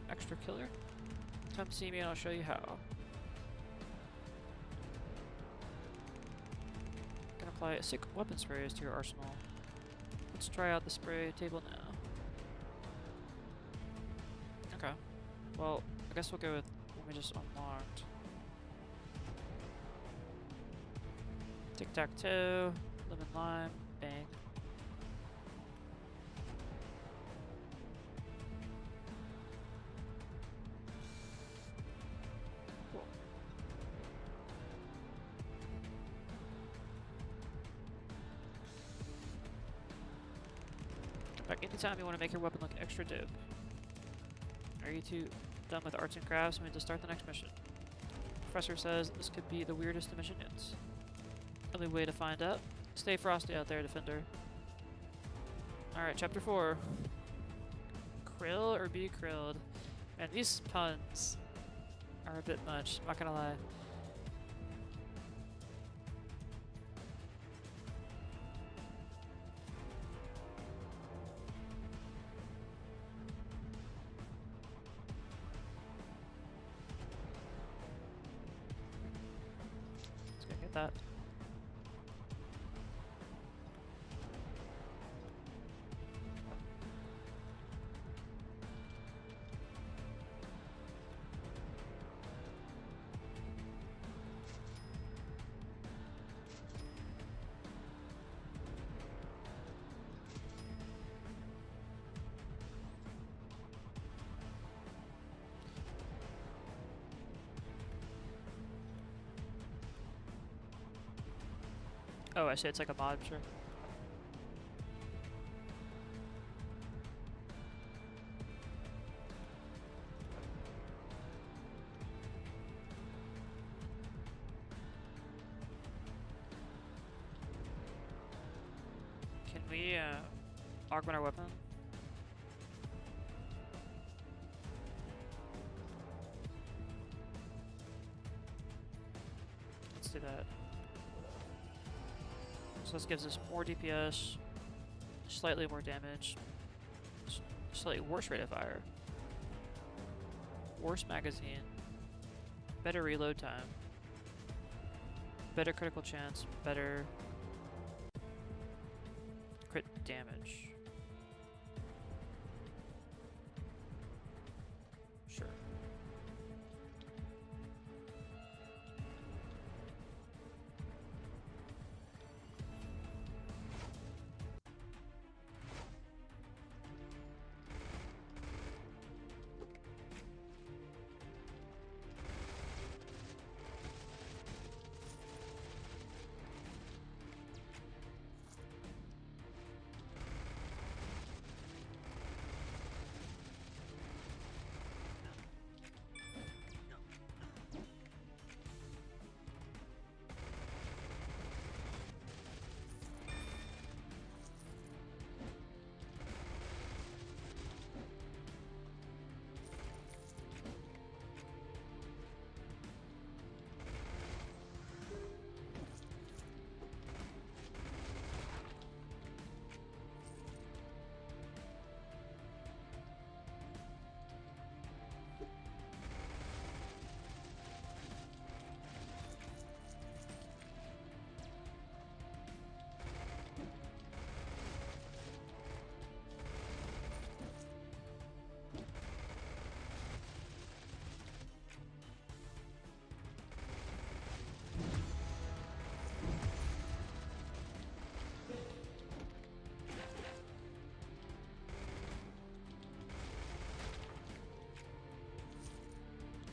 extra killer? Come see me and I'll show you how. Can apply sick weapon sprays to your arsenal. Let's try out the spray table now. Okay. Well, I guess we'll go with what we just unlocked. Tic-tac-toe, lemon lime, bang. Cool. Come back anytime you want to make your weapon look extra dope. Are you two done with arts and crafts? We need to start the next mission. Professor says this could be the weirdest mission yet. Only way to find out. Stay frosty out there, Defender. Alright, chapter 4. Krill or be krilled. Man, these puns are a bit much, I'm not gonna lie. Let's go get that. Oh, I see, it's like a mod, sure. Can we augment our weapon? Let's do that. So this gives us more DPS, slightly more damage, slightly worse rate of fire, worse magazine, better reload time, better critical chance, better crit damage. Sure.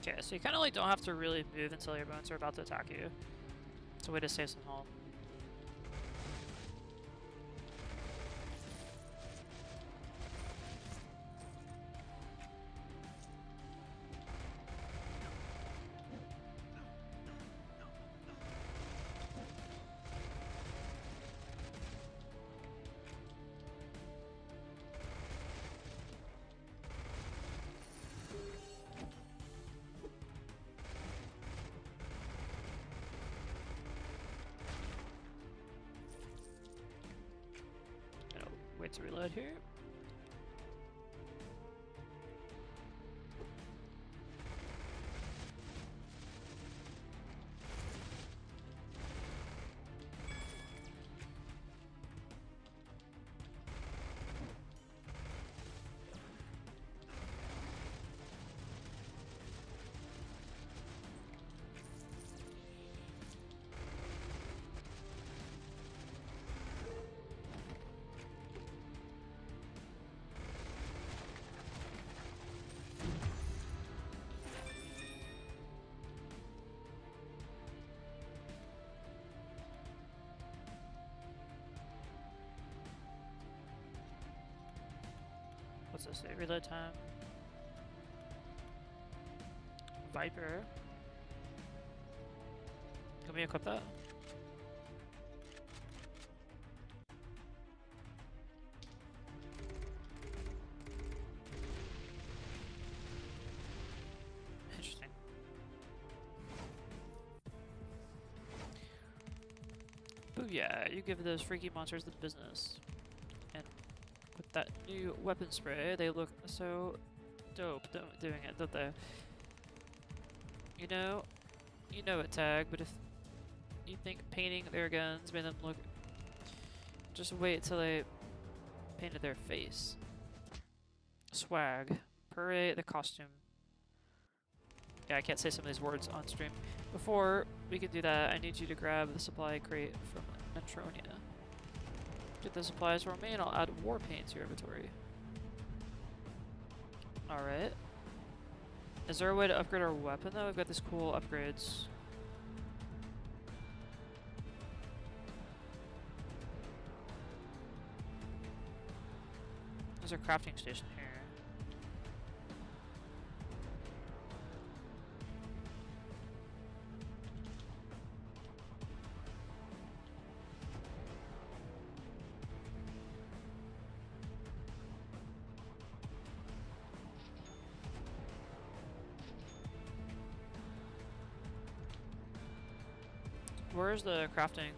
Okay, so you kind of like don't have to really move until your opponents are about to attack you. It's a way to save some health. Wait to reload here. What's this say? Reload time. Viper. Can we equip that? Interesting. Booyah! You give those freaky monsters the business. And with that new weapon spray, they look so dope doing it, don't they? You know it, Tag, but if you think painting their guns made them look... Just wait till they painted their face. Swag. Parade the costume. Yeah, I can't say some of these words on stream. Before we can do that, I need you to grab the supply crate from Metronia. Get the supplies for me and I'll add war paint to your inventory. Alright. Is there a way to upgrade our weapon though? We've got these cool upgrades. There's a crafting station here. Where's the crafting?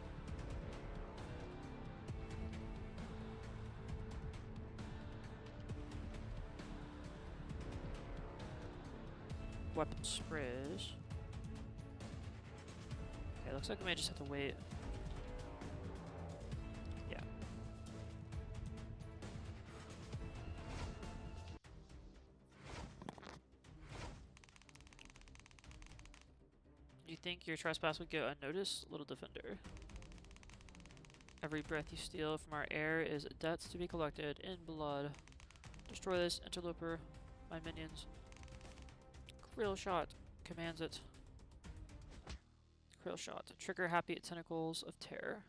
Weapon sprays. Okay, looks like we may just have to wait. Yeah. You think your trespass would go unnoticed, little defender? Every breath you steal from our air is debts to be collected in blood. Destroy this interloper, my minions. Krill shot commands it. Krill shot. Trigger happy tentacles of terror.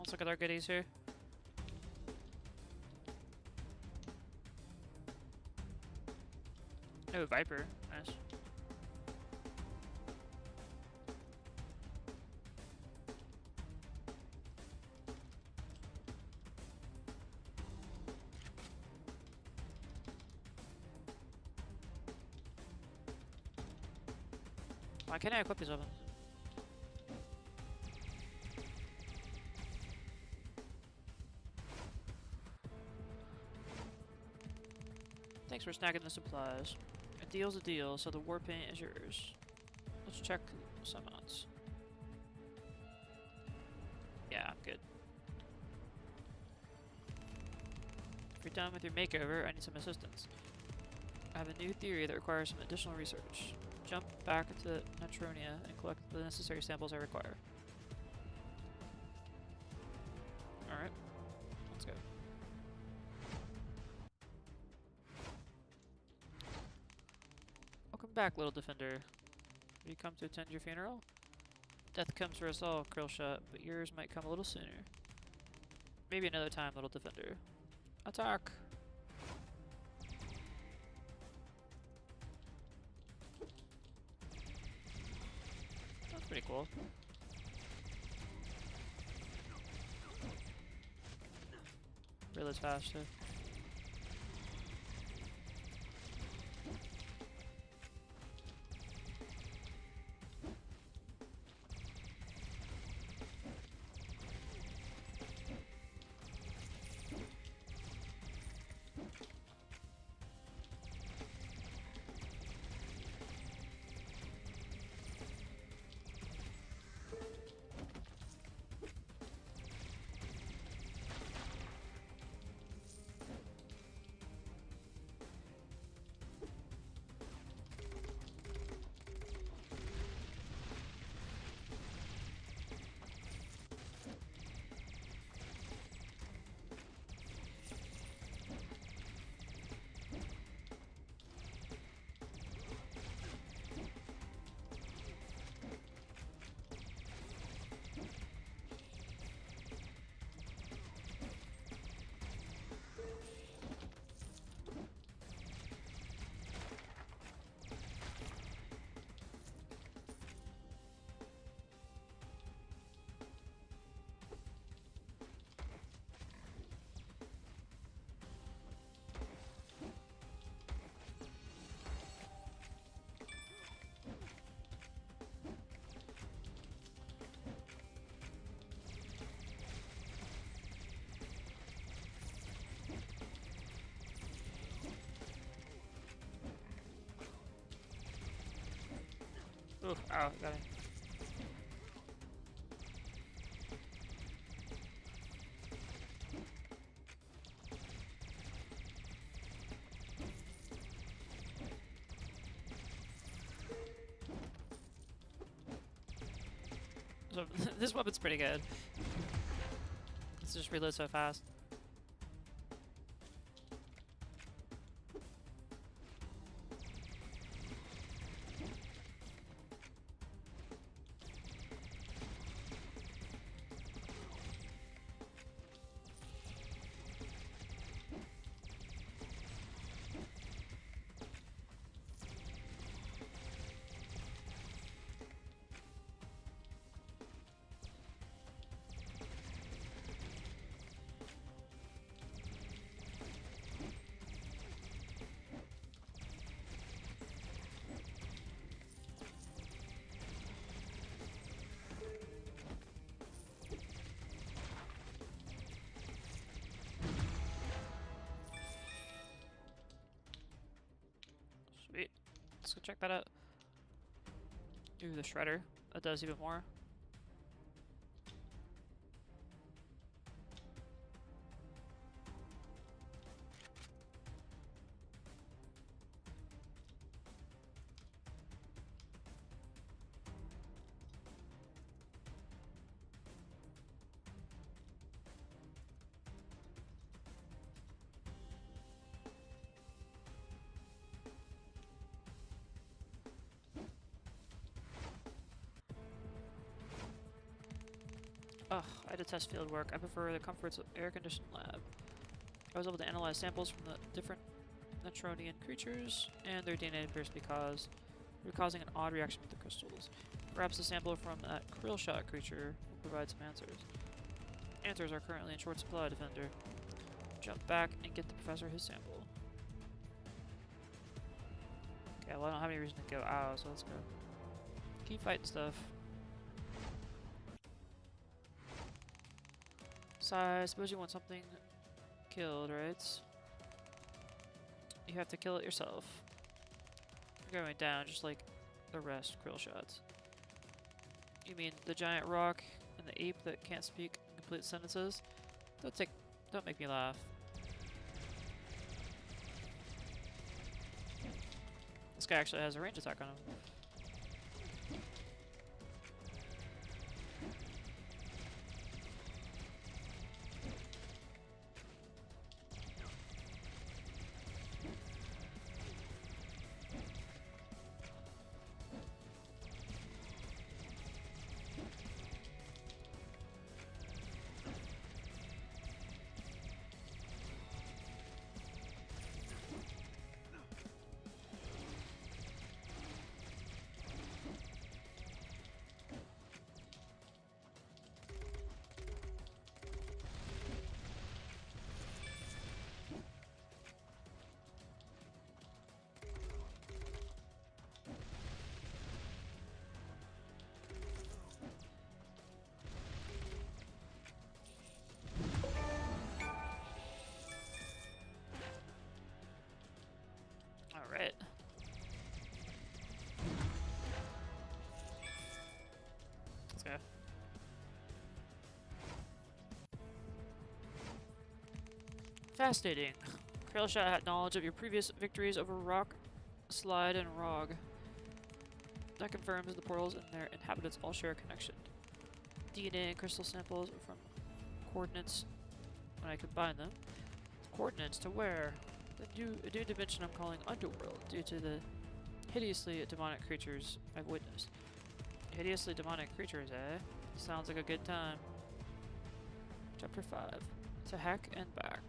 Let's look at our goodies here. Oh, Viper. Nice. Why can't I equip these weapons? Thanks for snagging the supplies. A deal's a deal, so the war paint is yours. Let's check some mods. Yeah, I'm good. If you're done with your makeover, I need some assistance. I have a new theory that requires some additional research. Jump back into Neutronia and collect the necessary samples I require. Alright, let's go. Welcome back, little defender. Have you come to attend your funeral? Death comes for us all, Krillshot, but yours might come a little sooner. Maybe another time, little defender. Attack! That's pretty cool. Reloads fast too. Ooh, ow, got it. So, this weapon's pretty good. It's just reload so fast. Sweet. Let's go check that out. Ooh, the shredder. That does even more. Ugh, I detest field work. I prefer the comforts of air-conditioned lab. I was able to analyze samples from the different Netronian creatures, and their DNA appears to be causing an odd reaction with the crystals. Perhaps a sample from that Krillshot creature will provide some answers. Answers are currently in short supply, Defender. Jump back and get the professor his sample. Okay, well I don't have any reason to go out, so let's go. Keep fighting stuff. So I suppose you want something killed, right? You have to kill it yourself. You're going down just like the rest Krillshots. You mean the giant rock and the ape that can't speak in complete sentences? Don't make me laugh. This guy actually has a range attack on him. Alright. Let's go. Fascinating. Krillshot had knowledge of your previous victories over Rock, Slide, and Rog. That confirms the portals and their inhabitants all share a connection. DNA and crystal samples from coordinates when I combine them. Coordinates to where? A new dimension I'm calling Underworld, due to the hideously demonic creatures I've witnessed. Hideously demonic creatures, eh? Sounds like a good time. Chapter 5. To heck and back.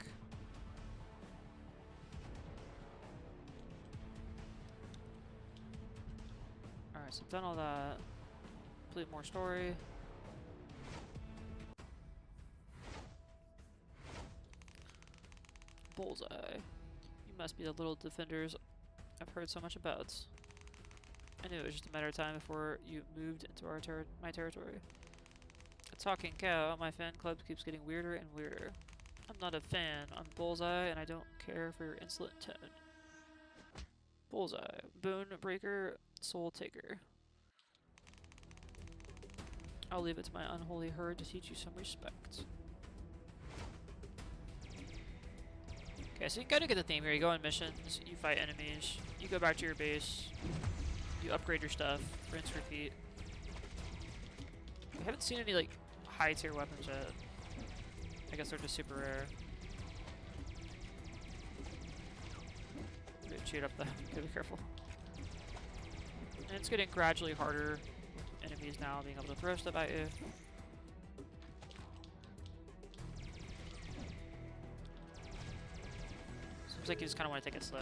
Alright, so I've done all that. Complete more story. Bullseye. You must be the little defenders I've heard so much about. I knew it was just a matter of time before you moved into my territory. A talking cow, my fan club keeps getting weirder and weirder. I'm not a fan. I'm Bullseye, and I don't care for your insolent tone. Bullseye. Bone breaker, soul taker. I'll leave it to my unholy herd to teach you some respect. Okay, so you kind of get the theme here. You go on missions, you fight enemies, you go back to your base, you upgrade your stuff, rinse, repeat. I haven't seen any, like, high tier weapons yet. I guess they're just super rare. Cheat up though, gotta be careful. And it's getting gradually harder with enemies now being able to throw stuff at you. Seems like you just kind of want to take it slow.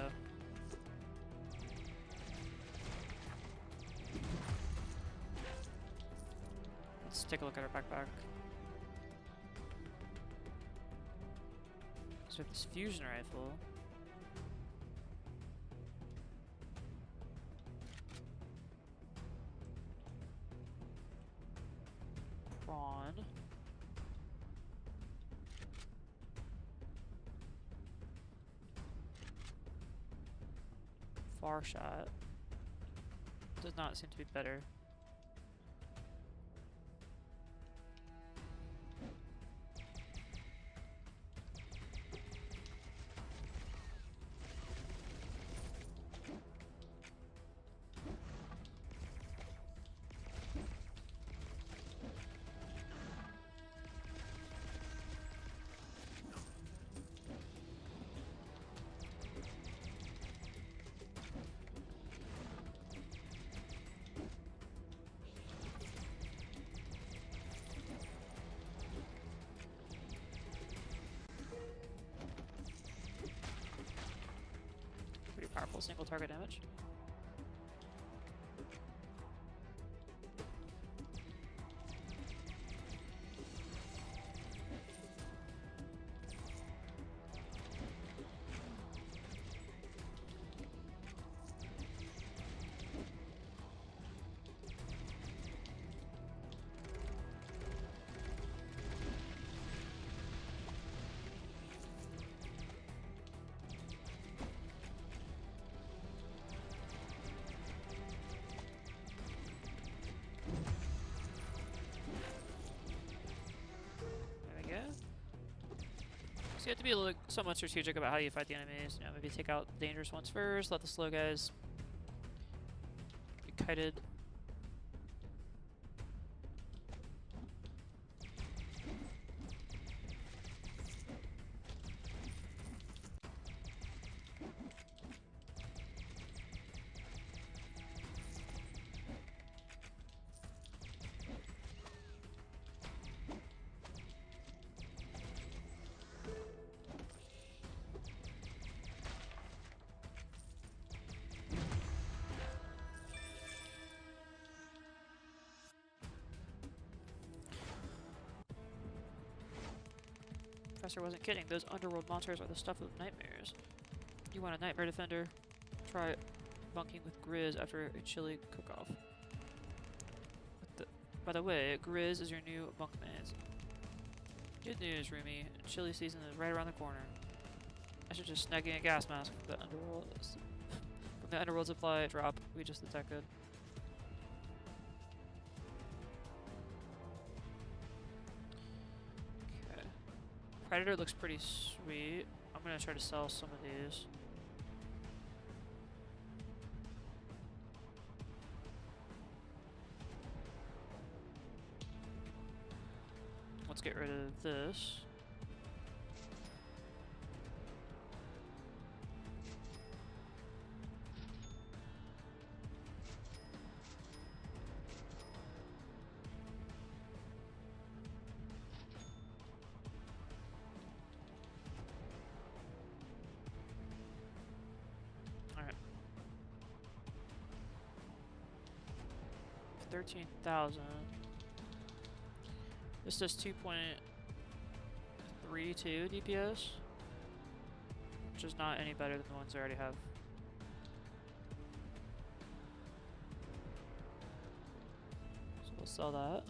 Let's take a look at our backpack. So we have this fusion rifle. Prawn. Far shot. Does not seem to be better. powerful single target damage. So you have to be somewhat strategic about how you fight the enemies. You know, maybe take out the dangerous ones first, let the slow guys get kited. Professor wasn't kidding. Those underworld monsters are the stuff of nightmares. You want a nightmare defender? Try bunking with Grizz after a chilly cook-off. By the way, Grizz is your new bunkmate. Good news, Rumi. Chilly season is right around the corner. I should just snag in a gas mask from the underworld. From the underworld supply drop we just detected. Predator looks pretty sweet. I'm gonna try to sell some of these. Let's get rid of this. Alright. 13,000. This does 2.32 DPS, which is not any better than the ones I already have. So we'll sell that.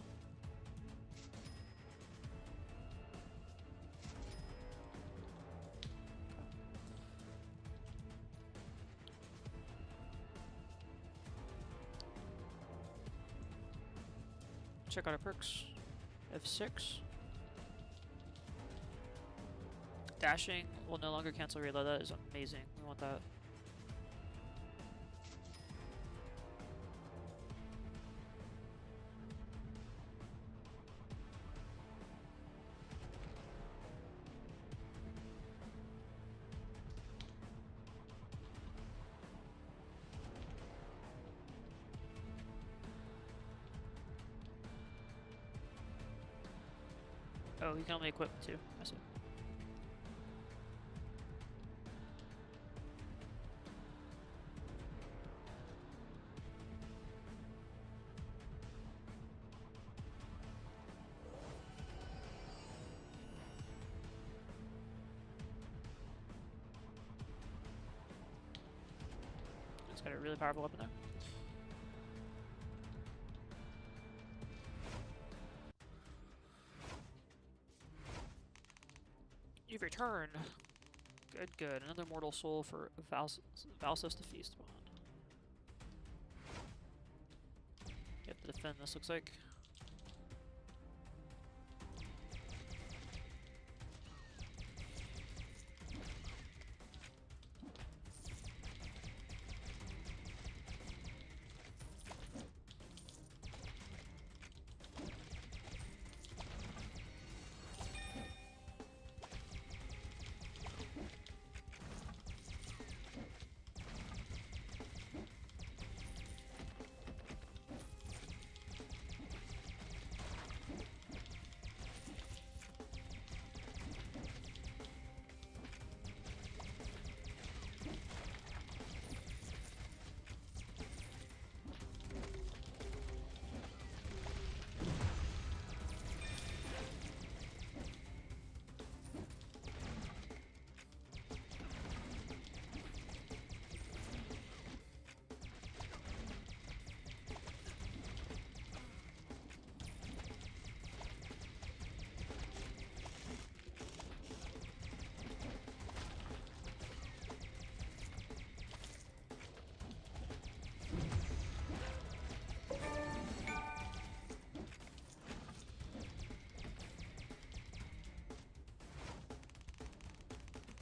Check out our perks. F6. Dashing will no longer cancel reload. That is amazing. We want that. Oh, you can only equip two. I see. It's got a really powerful weapon there. You've returned. Good, good. Another mortal soul for Valsos to feast upon. You have to defend this, looks like.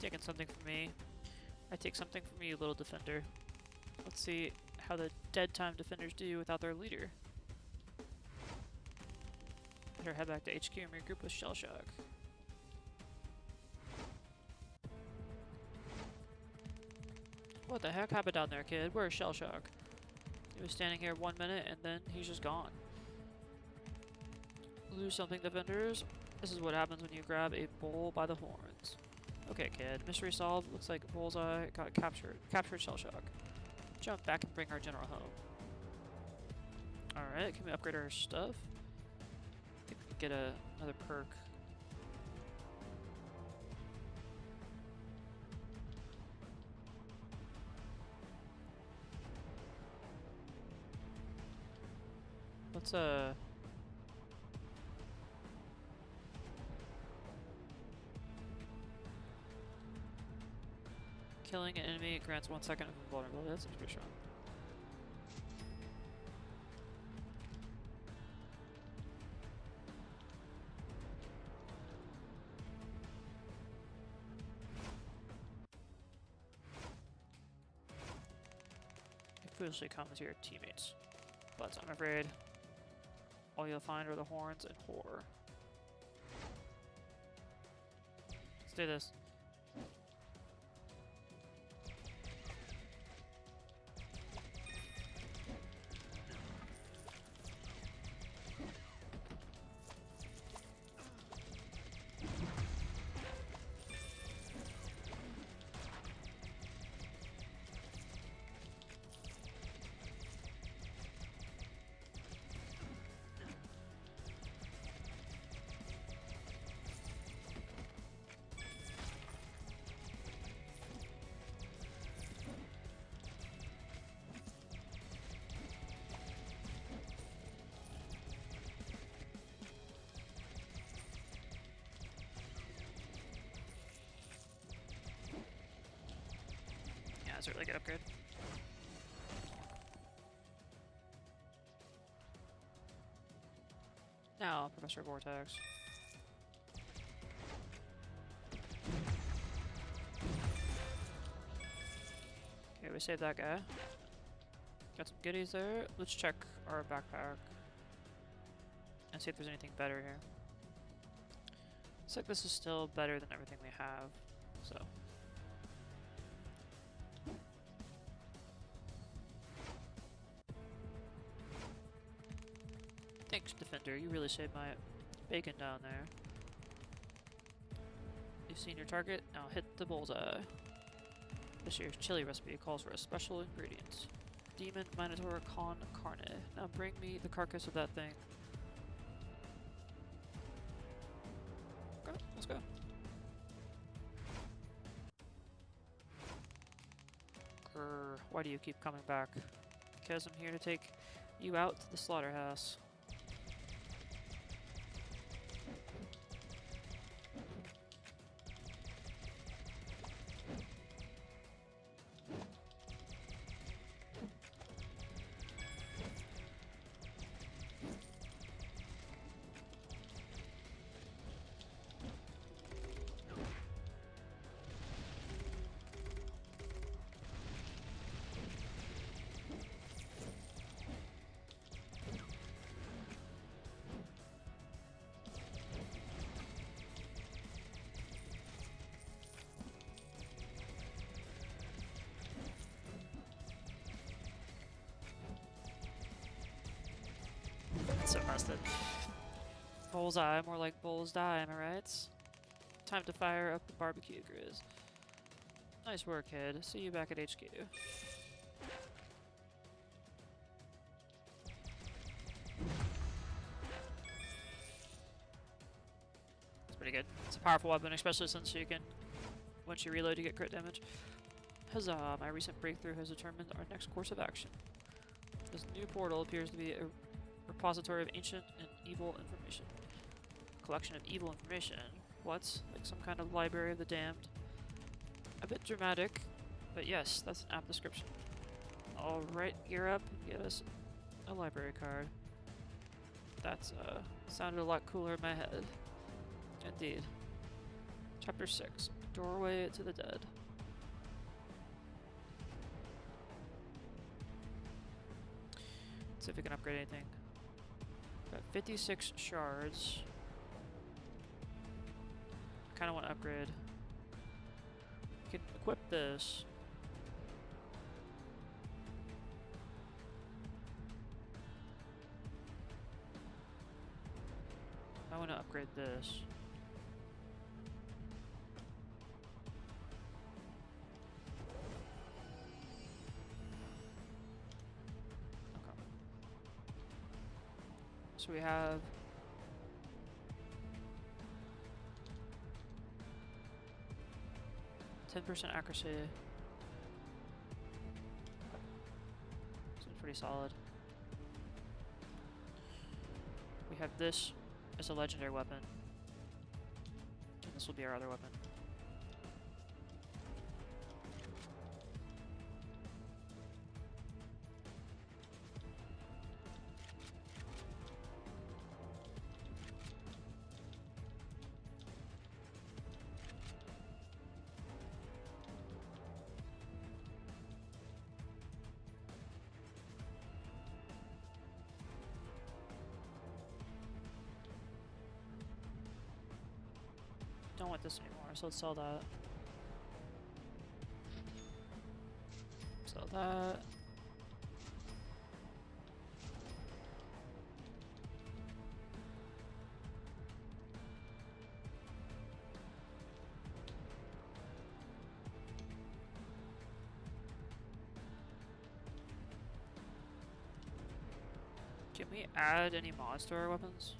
Taking something from me. I take something from you, little defender. Let's see how the dead time defenders do without their leader. Better head back to HQ and regroup with Shellshock. What the heck happened down there, kid? Where's Shellshock? He was standing here 1 minute and then he's just gone. Lose something, defenders. This is what happens when you grab a bull by the horns. Okay, kid. Mystery solved. Looks like Bullseye got captured. Captured Shellshock. Jump back and bring our general home. Alright, can we upgrade our stuff? I think we can get another perk. Let's killing an enemy grants 1 second of invulnerability. That seems pretty strong. You foolishly come as your teammates, but I'm afraid all you'll find are the horns and horror. Let's do this. That's a really good upgrade. Now, Professor Vortex. Okay, we saved that guy. Got some goodies there. Let's check our backpack and see if there's anything better here. Looks like this is still better than everything we have, so. Thanks, Defender. You really saved my bacon down there. You've seen your target. Now hit the bullseye. This year's chili recipe calls for a special ingredient. Demon Minotaur con carne. Now bring me the carcass of that thing. Okay, let's go. Grr, why do you keep coming back? Because I'm here to take you out to the slaughterhouse. So busted. Bullseye, more like bulls die, am I right? Time to fire up the barbecue grizz. Nice work, kid. See you back at HQ. It's pretty good. It's a powerful weapon, especially since you can, once you reload, you get crit damage. Huzzah! My recent breakthrough has determined our next course of action. This new portal appears to be a repository of ancient and evil information. Collection of evil information. What? Like some kind of library of the damned? A bit dramatic, but yes, that's an apt description. Alright, gear up and get us a library card. That's sounded a lot cooler in my head. Indeed. Chapter 6, Doorway to the Dead. Let's see if we can upgrade anything. Got 56 shards. Kind of want to upgrade. We can equip this. I want to upgrade this. Okay. So we have 10% accuracy. Seems pretty solid. We have this as a legendary weapon. And this will be our other weapon. Don't want this anymore, so let's sell that. Sell that. Can we add any mods to our weapons?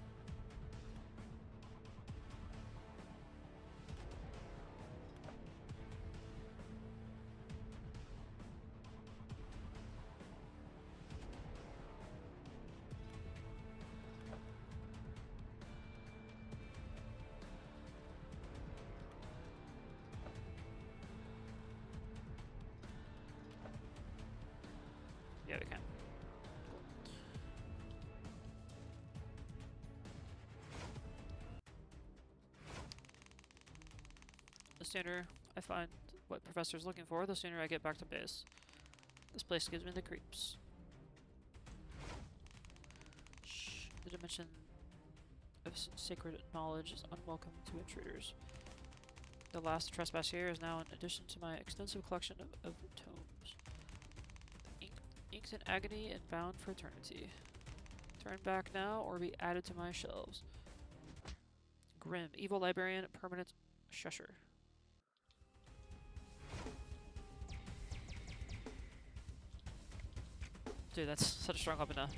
Yeah, we can. The sooner I find what Professor's looking for, the sooner I get back to base. This place gives me the creeps. Shh. The dimension of sacred knowledge is unwelcome to intruders. The last trespass here is now an addition to my extensive collection of tomes. Inks in agony and bound for eternity. Turn back now or be added to my shelves. Grim, evil librarian, permanent shusher. Dude, that's such a strong weapon now.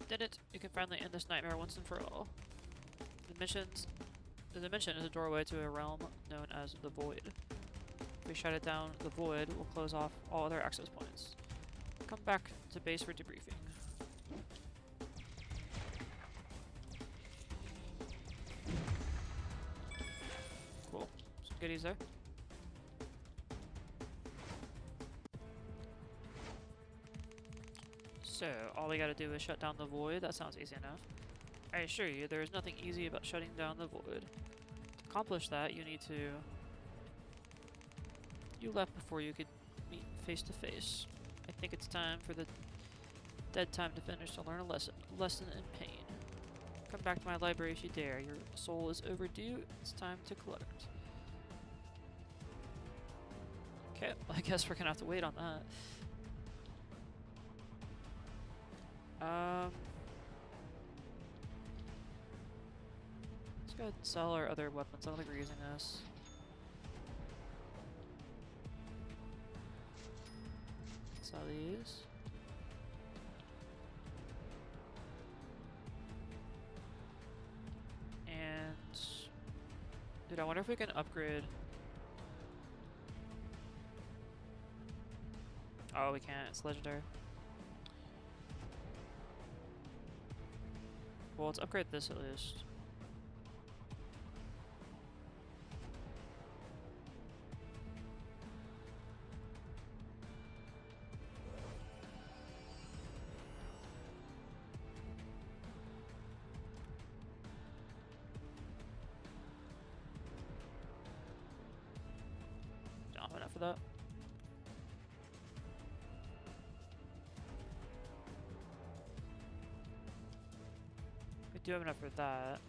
Did it! You can finally end this nightmare once and for all. The dimension is a doorway to a realm known as the Void. If we shut it down, the Void will close off all other access points. Come back to base for debriefing. some goodies there. So, all we gotta do is shut down the void. That sounds easy enough. I assure you, there is nothing easy about shutting down the void. To accomplish that, you need to... You left before you could meet face to face. I think it's time for the dead time defenders to learn a lesson. A lesson in pain. Come back to my library if you dare. Your soul is overdue. It's time to collect. Okay, well, I guess we're gonna have to wait on that. Let's go ahead and sell our other weapons. I don't think we're using this. Sell these. And... Dude, I wonder if we can upgrade... Oh, we can't. It's legendary. Well, let's upgrade this at least. Don't have enough for that. We do have enough for that.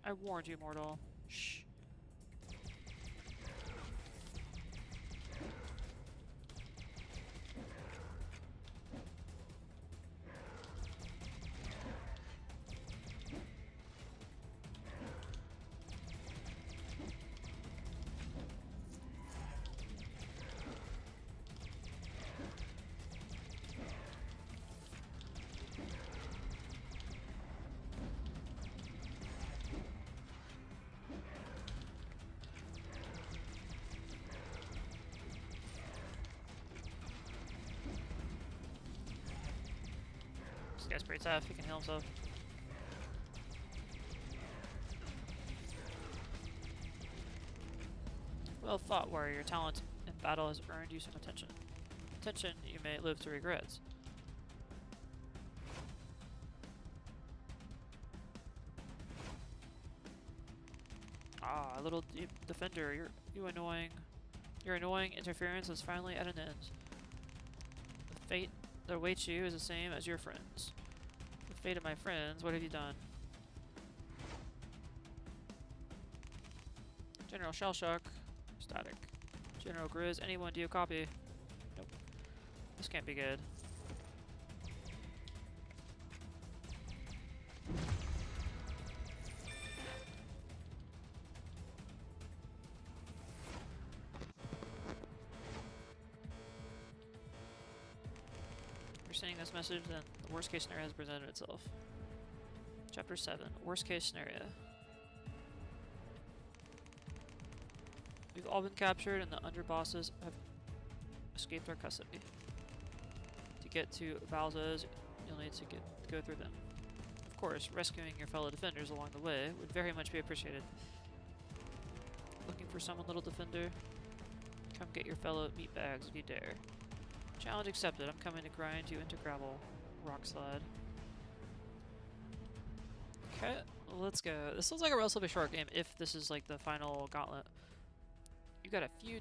I warned you, mortal. Shh. This guy's pretty tough, he can heal himself. Well thought, warrior. Your talent in battle has earned you some attention. Attention you may live to regret. Ah, little defender, your annoying interference is finally at an end. The fate that awaits you is the same as your friends. The fate of my friends, what have you done? General Shellshock, static. General Grizz, anyone do you copy? Nope. This can't be good. If you're sending this message, then the worst case scenario has presented itself. Chapter 7, worst case scenario. We've all been captured and the underbosses have escaped our custody. To get to Balza's, you'll need to go through them. Of course, rescuing your fellow defenders along the way would very much be appreciated. Looking for someone, little defender? Come get your fellow meatbags if you dare. Challenge accepted. I'm coming to grind you into gravel. Rock slide. Okay, let's go. This looks like a relatively short game if this is like the final gauntlet. You got a few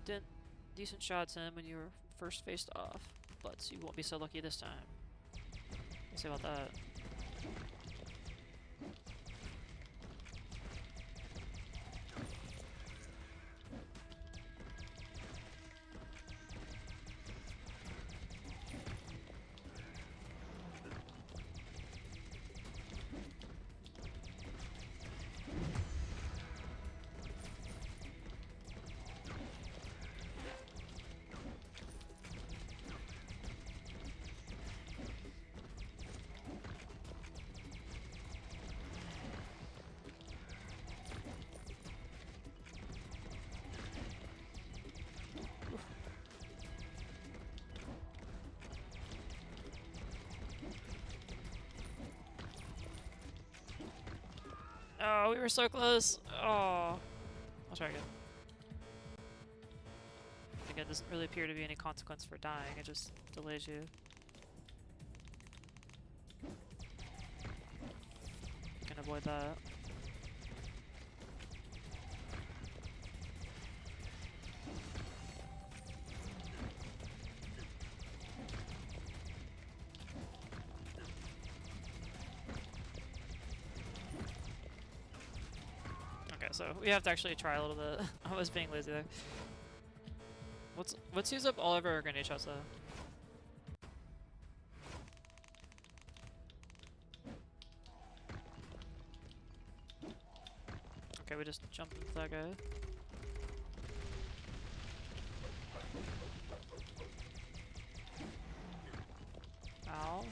decent shots in when you were first faced off, but you won't be so lucky this time. We'll see about that. Oh, we were so close. Oh. I'll try again. Again, doesn't really appear to be any consequence for dying. It just delays you. You can avoid that. Okay, so we have to actually try a little bit. I was being lazy there. Let's use up all of our grenade shots though. Okay, we just jumped into that guy. Ow.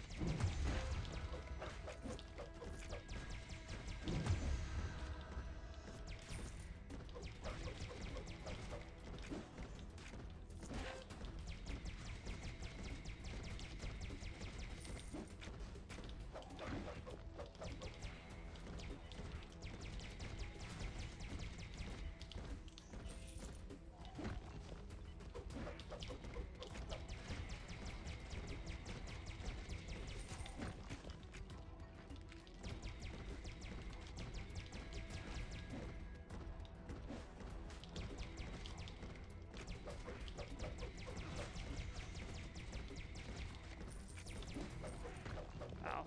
Ow.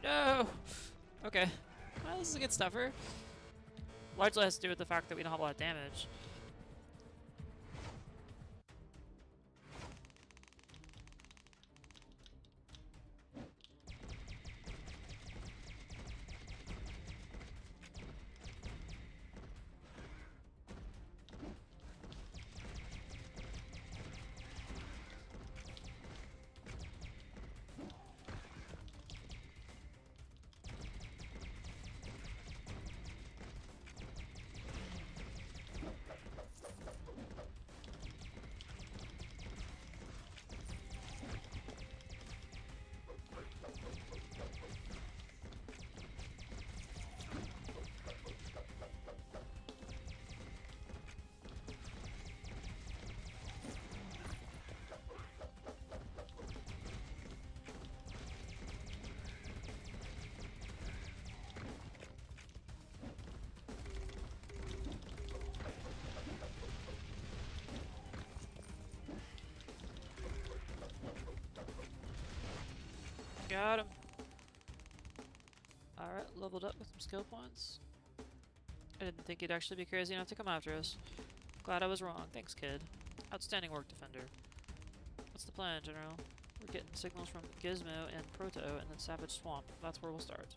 No! Okay. Well, this is a good stuffer. Largely has to do with the fact that we don't have a lot of damage. Got him. Alright, leveled up with some skill points. I didn't think he'd actually be crazy enough to come after us. Glad I was wrong. Thanks, kid. Outstanding work, Defender. What's the plan, General? We're getting signals from Gizmo and Proto and then Savage Swamp. That's where we'll start.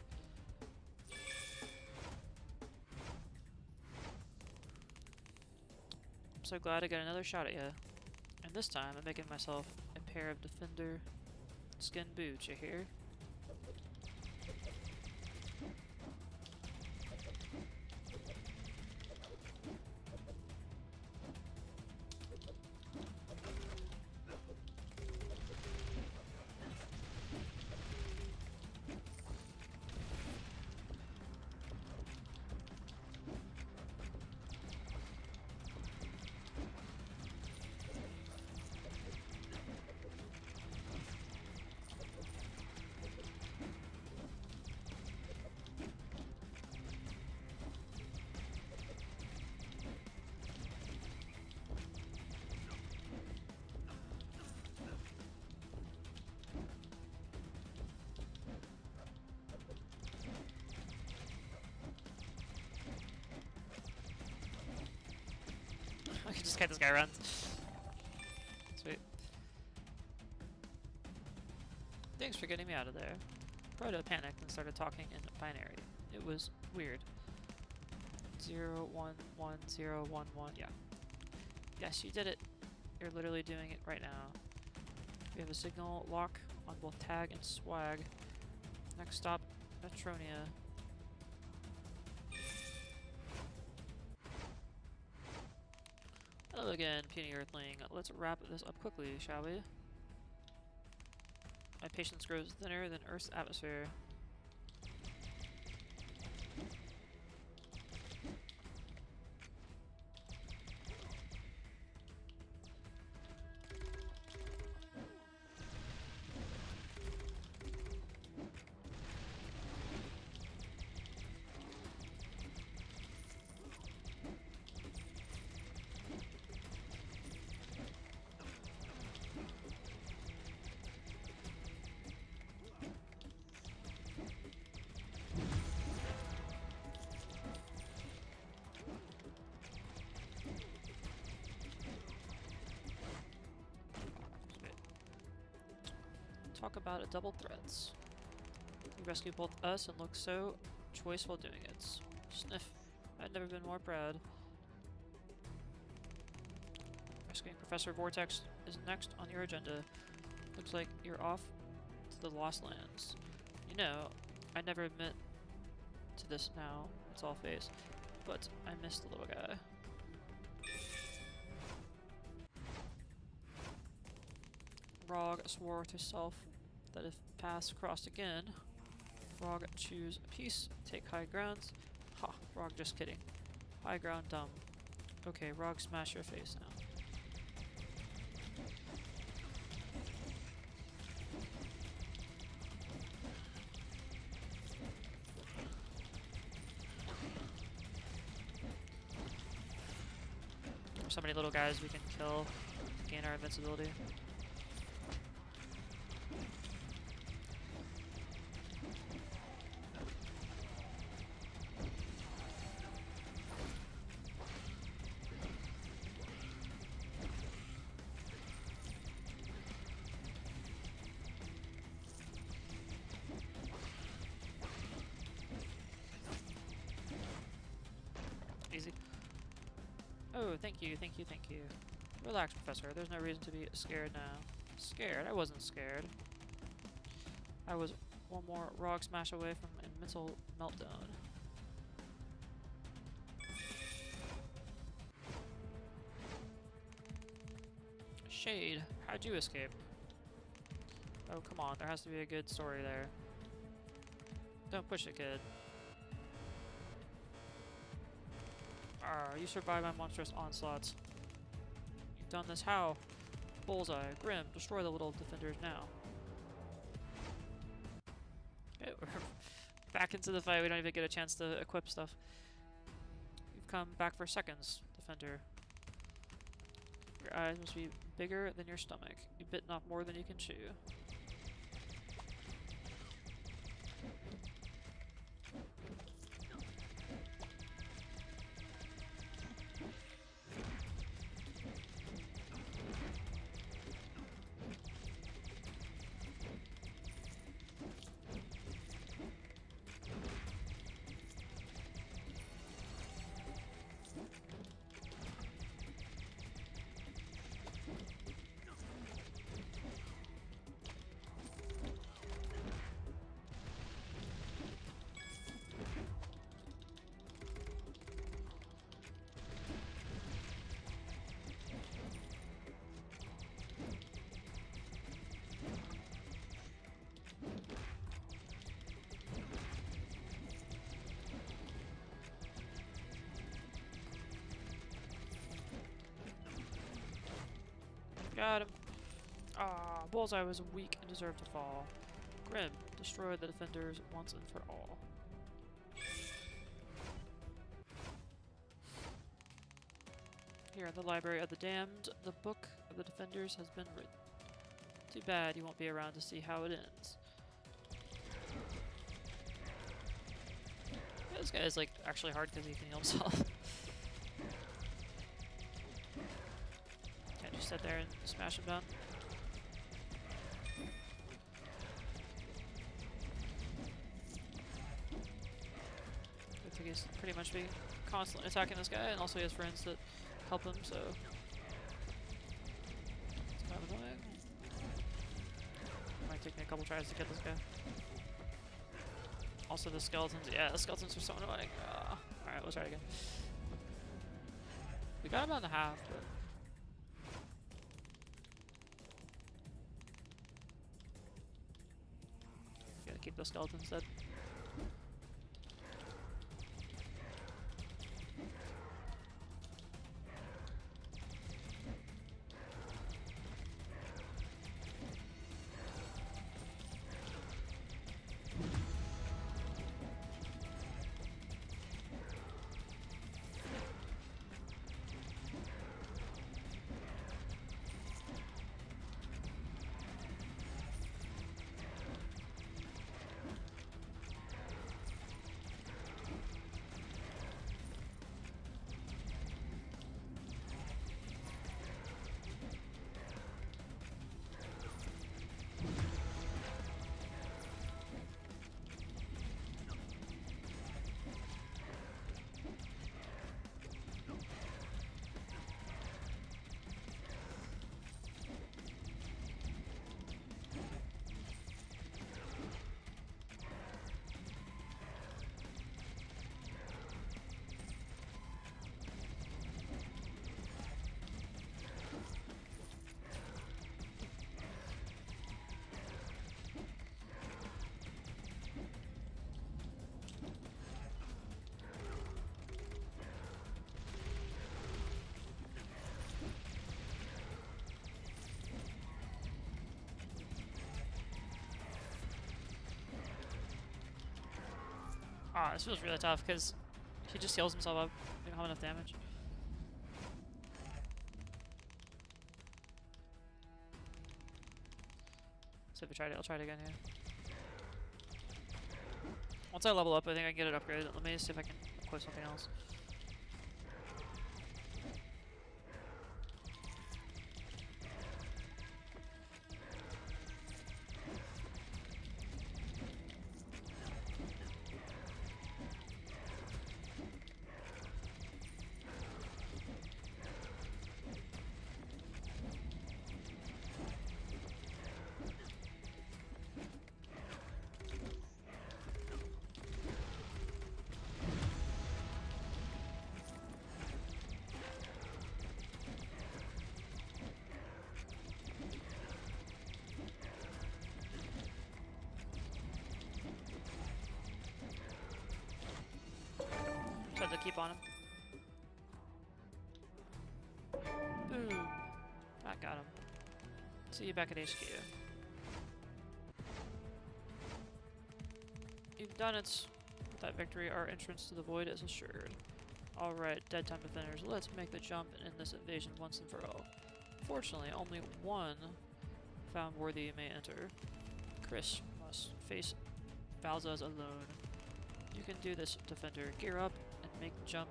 I'm so glad I got another shot at you. And this time, I'm making myself a pair of Defender skin boots, you hear? I can just get this guy runs. Sweet. Thanks for getting me out of there. Proto panicked and started talking in binary. It was weird. 0, 1, 1, 0, 1, 1. Yeah. Yes, you did it. You're literally doing it right now. We have a signal lock on both tag and swag. Next stop, Metronia. Hello again, puny earthling. Let's wrap this up quickly, shall we? My patience grows thinner than Earth's atmosphere. Talk about a double threats. You rescue both us and look so choice while doing it. Sniff. I've never been more proud. Rescuing Professor Vortex is next on your agenda. Looks like you're off to the Lost Lands. You know, I never admit to this now. It's all face. But I miss the little guy. Rog swore to self that if paths crossed again, Rog choose peace, take high grounds. Ha, Rog just kidding. High ground dumb. Okay, Rog smash your face now. There's so many little guys we can kill to gain our invincibility. Easy. Oh, thank you, thank you, thank you. Relax, Professor. There's no reason to be scared now. Scared? I wasn't scared. I was one more Rog smash away from a mental meltdown. Shade, how'd you escape? Oh, come on. There has to be a good story there. Don't push it, kid. You survived my monstrous onslaughts. You've done this how? Bullseye, Grim, destroy the little defenders now. Okay, we're back into the fight. We don't even get a chance to equip stuff. You've come back for seconds, defender. Your eyes must be bigger than your stomach. You bitten off more than you can chew. Got him. Ah, Bullseye was weak and deserved to fall. Grim, destroy the defenders once and for all. Here in the Library of the Damned, the Book of the Defenders has been written. Too bad you won't be around to see how it ends. Yeah, this guy is like actually hard because he can heal himself. Can't just sit there and smash him down. I think he's pretty much be constantly attacking this guy, and also he has friends that help him, so it's kind of annoying. Might take me a couple tries to get this guy. Also the skeletons, yeah, the skeletons are so annoying. Alright, let's try it again. We got him on the half, but keep the skeletons dead. Ah, this feels really tough because he just heals himself up. We don't have enough damage. So if we tried it, I'll try it again here. Once I level up, I think I can get it upgraded. Let me see if I can equip something else. Tried to keep on him. Boom. That got him. See you back at HQ. You've done it. With that victory, our entrance to the void is assured. Alright, dead time defenders, let's make the jump and end this invasion once and for all. Fortunately, only one found worthy may enter. Chris must face Balzaz alone. You can do this, defender. Gear up and make the jump,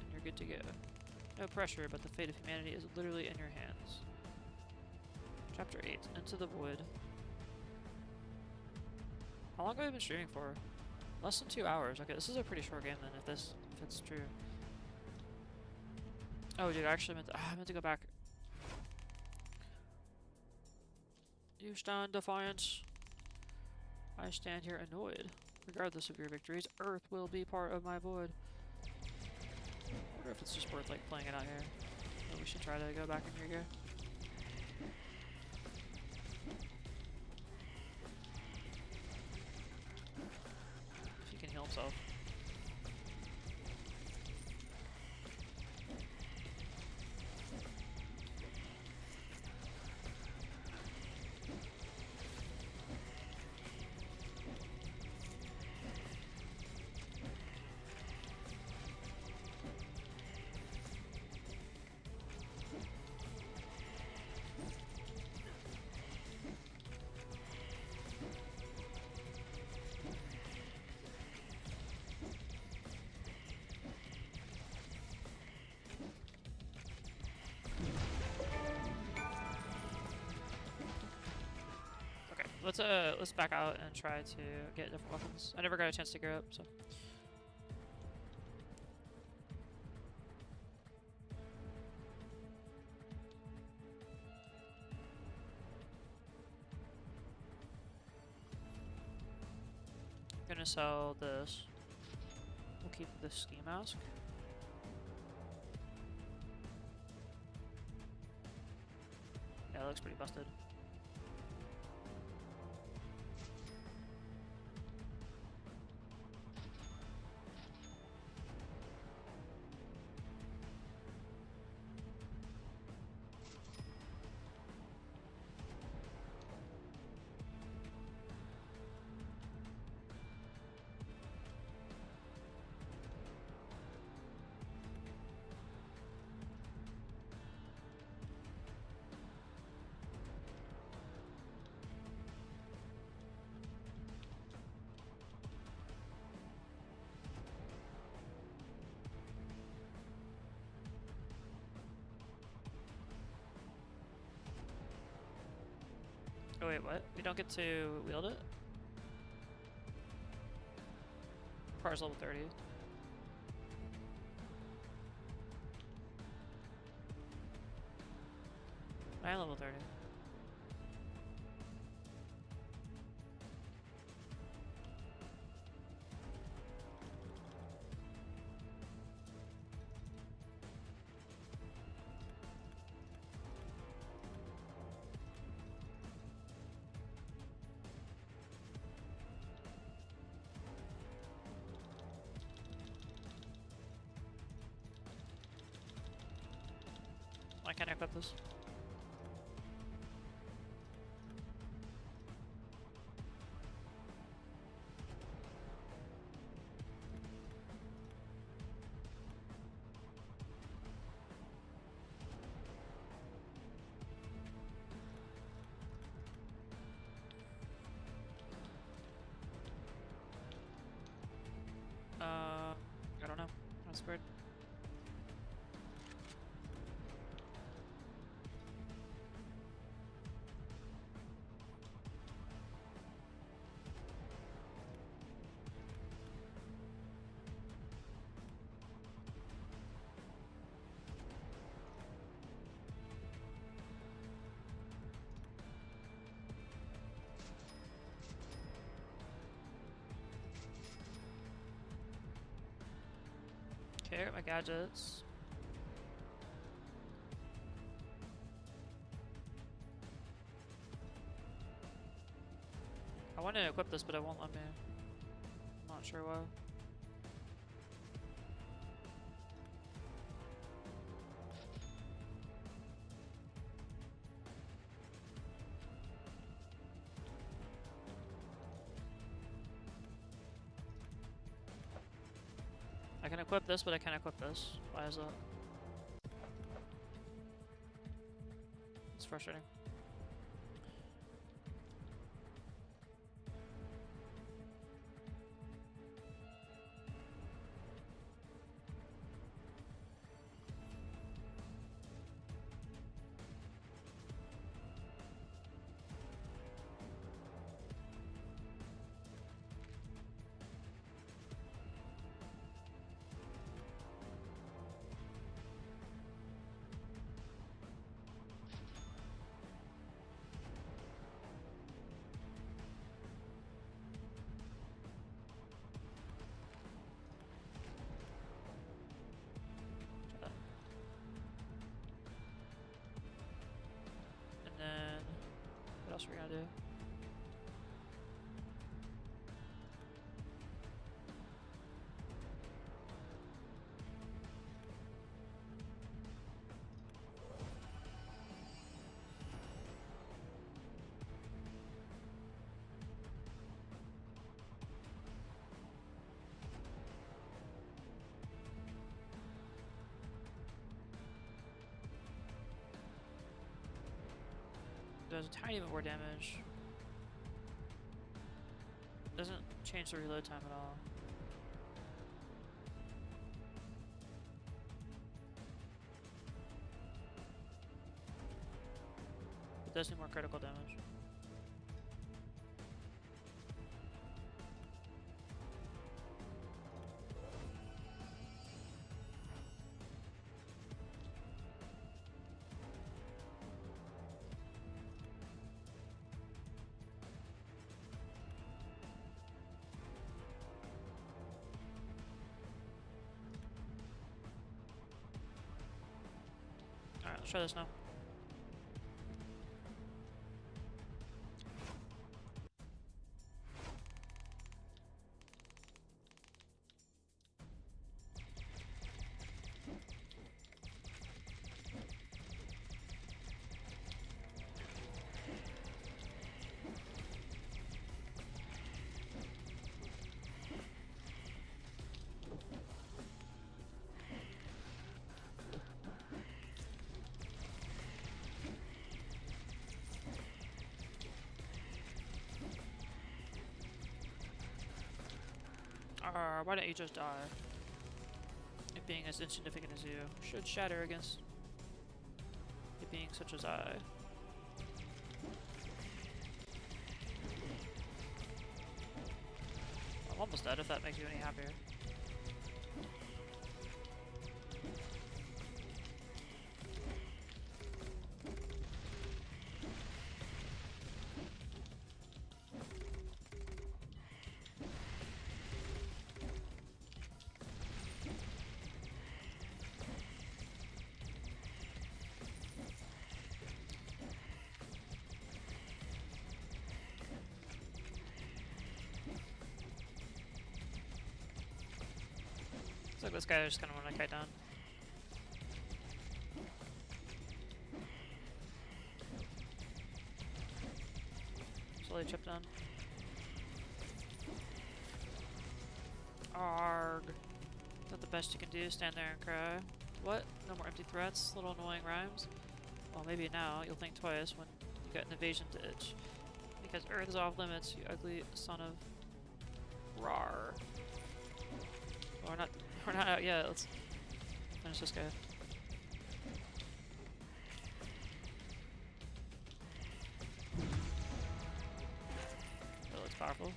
and you're good to go. No pressure, but the fate of humanity is literally in your hands. Chapter 8, Into the Void. How long have I been streaming for? Less than 2 hours. Okay, this is a pretty short game then, if it's true. Oh, dude, I actually meant to go back. You stand defiant. I stand here annoyed. Regardless of your victories, Earth will be part of my void. I wonder if it's just worth like playing it out here. But we should try to go back in your gear. If he can heal himself. Let's back out and try to get different weapons. I never got a chance to gear up, so. I'm gonna sell this. We'll keep the ski mask. Yeah, it looks pretty busted. Oh wait, what? We don't get to wield it? Requires level 30. I am level 30. Why can't I equip this? I don't know. That's weird. Okay, my gadgets. I want to equip this, but it won't let me. I'm not sure why. I can equip this, but I can't equip this. Why is that? It's frustrating. And then, what else are we gonna do? Does a tiny bit more damage. Doesn't change the reload time at all. It does do more critical damage. Alright, let's try this now. Why don't you just die? It being as insignificant as you should shatter against it being such as I. almost dead if that makes you any happier. Looks like this guy just kind of want to kite down. Slowly chip down. Arg. Is that the best you can do? Stand there and cry? What? No more empty threats? Little annoying rhymes? Well, maybe now you'll think twice when you got an invasion to itch. Because Earth is off limits, you ugly son of... Rar. Well, we're not out yet. Let's finish this guy. That looks powerful.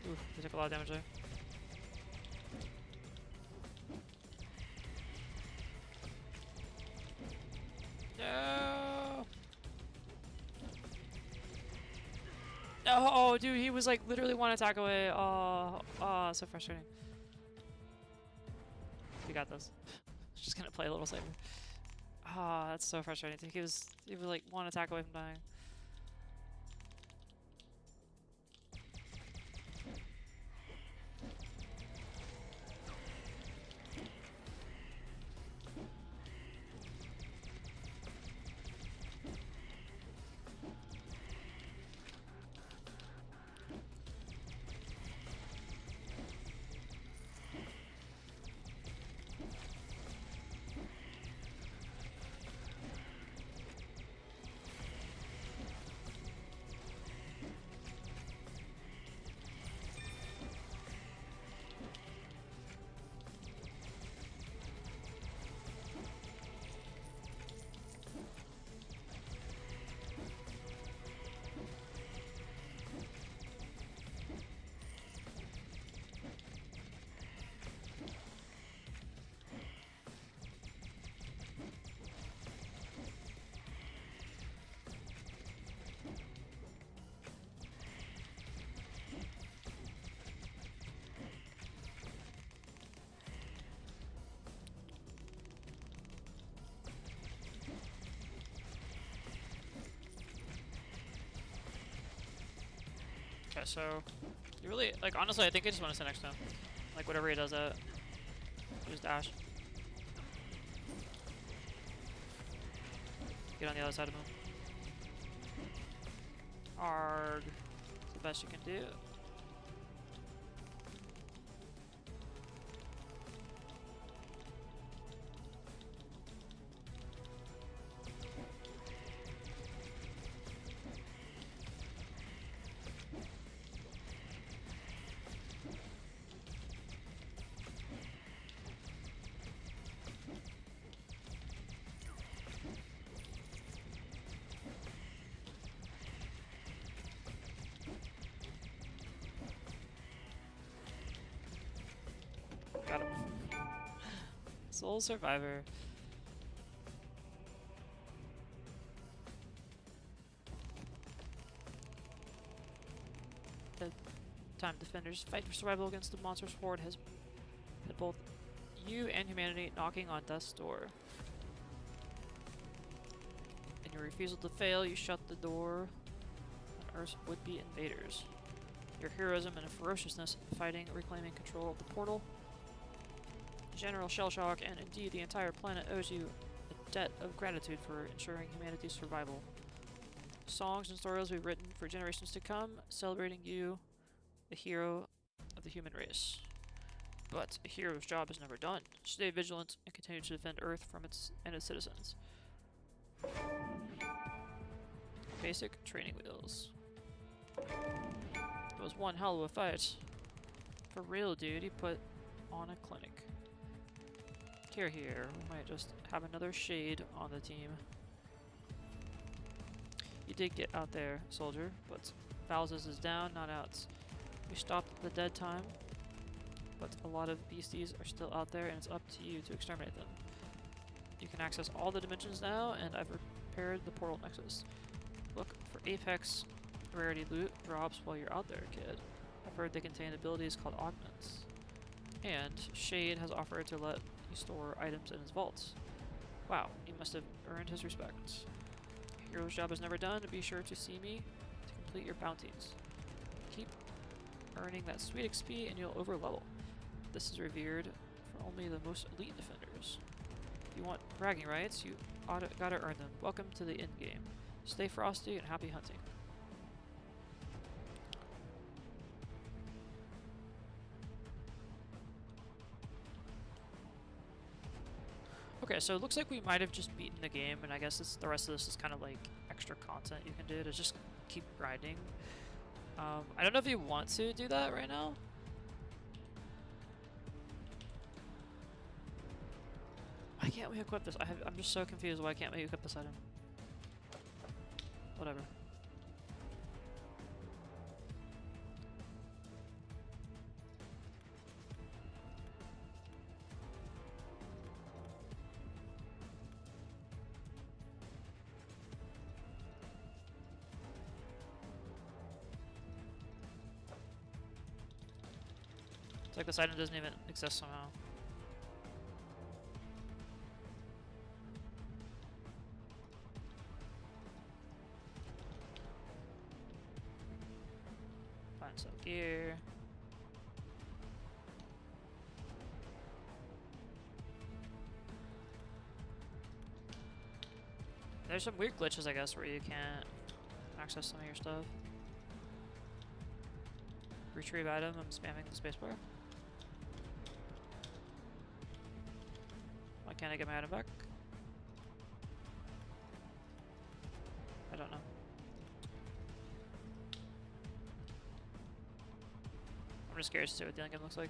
Oof, they took a lot of damage there. No! Oh, dude, he was like literally one attack away. Oh, so frustrating. We got this. Just gonna play a little safer. Ah, that's so frustrating. He was like one attack away from dying. Okay, so you really like honestly I think I just want to sit next to him. Like whatever he does just dash. Get on the other side of him. Arg. It's the best you can do. Got him. Soul Survivor. The time defenders fight for survival against the monster's horde has had both you and humanity knocking on death's door. In your refusal to fail, you shut the door on Earth's would-be invaders. Your heroism and ferociousness in fighting, reclaiming control of the portal. General Shellshock and indeed the entire planet owes you a debt of gratitude for ensuring humanity's survival. Songs and stories we've written for generations to come, celebrating you, the hero of the human race. But a hero's job is never done. Stay vigilant and continue to defend Earth from its citizens. Basic training wheels. It was one hell of a fight. For real, dude, he put on a clinic. Here, we might just have another shade on the team. You did get out there, soldier, but Bowser's is down, not out. We stopped the dead time, but a lot of beasties are still out there, and it's up to you to exterminate them. You can access all the dimensions now, and I've repaired the portal nexus. Look for Apex rarity loot drops while you're out there, kid. I've heard they contain abilities called augments. And Shade has offered to let you store items in his vaults. Wow, you must have earned his respect. Hero's job is never done. Be sure to see me to complete your bounties. Keep earning that sweet XP and you'll overlevel. This is revered for only the most elite defenders. If you want bragging rights, you gotta earn them. Welcome to the end game. Stay frosty and happy hunting. Okay, so it looks like we might have just beaten the game, and I guess the rest of this is kind of like extra content you can do to just keep grinding. I don't know if you want to do that right now. Why can't we equip this? I'm just so confused. Why can't we equip this item? Whatever. It's like this item doesn't even exist somehow. Find some gear. There's some weird glitches, I guess, where you can't access some of your stuff. Retrieve item, I'm spamming the spacebar. Why can't I get my item back? I don't know. I'm just curious to see what the end game looks like.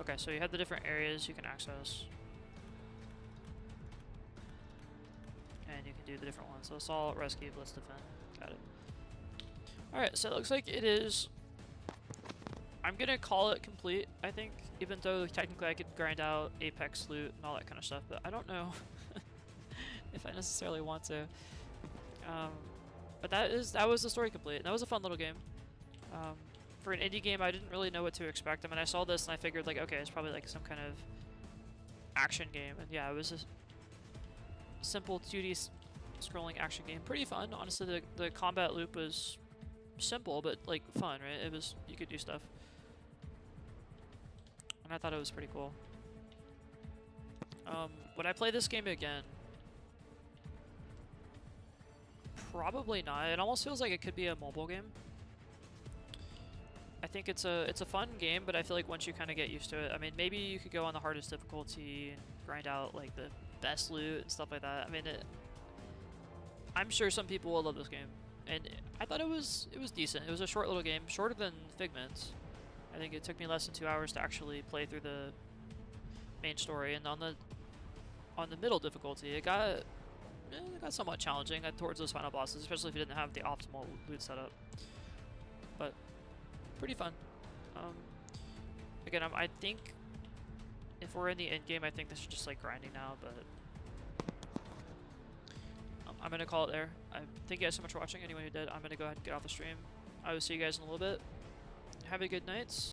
Okay, so you have the different areas you can access. And you can do the different ones. So assault, rescue, blitz, defend. Got it. Alright, so it looks like it is... I'm gonna call it complete, I think. Even though technically I could grind out Apex loot and all that kind of stuff. But I don't know if I necessarily want to. But that was the story complete. And that was a fun little game. For an indie game, I didn't really know what to expect. I mean, I saw this and I figured, like, okay, it's probably like some kind of action game. And yeah, it was a simple 2D scrolling action game. Pretty fun. Honestly, the combat loop was simple, but like fun, right? It was, you could do stuff. And I thought it was pretty cool. Would I play this game again? Probably not. It almost feels like it could be a mobile game. I think it's a fun game, but I feel like once you kind of get used to it, I mean, maybe you could go on the hardest difficulty and grind out like the best loot and stuff like that. I mean, I'm sure some people will love this game, and I thought it was decent. It was a short little game, shorter than Figment. I think it took me less than 2 hours to actually play through the main story, and on the middle difficulty, it got somewhat challenging towards those final bosses, especially if you didn't have the optimal loot setup. But pretty fun. Again, I think if we're in the end game, I think this is just like grinding now, but I'm gonna call it there. I thank you guys so much for watching. Anyone who did, I'm gonna go ahead and get off the stream. I will see you guys in a little bit. Have a good night.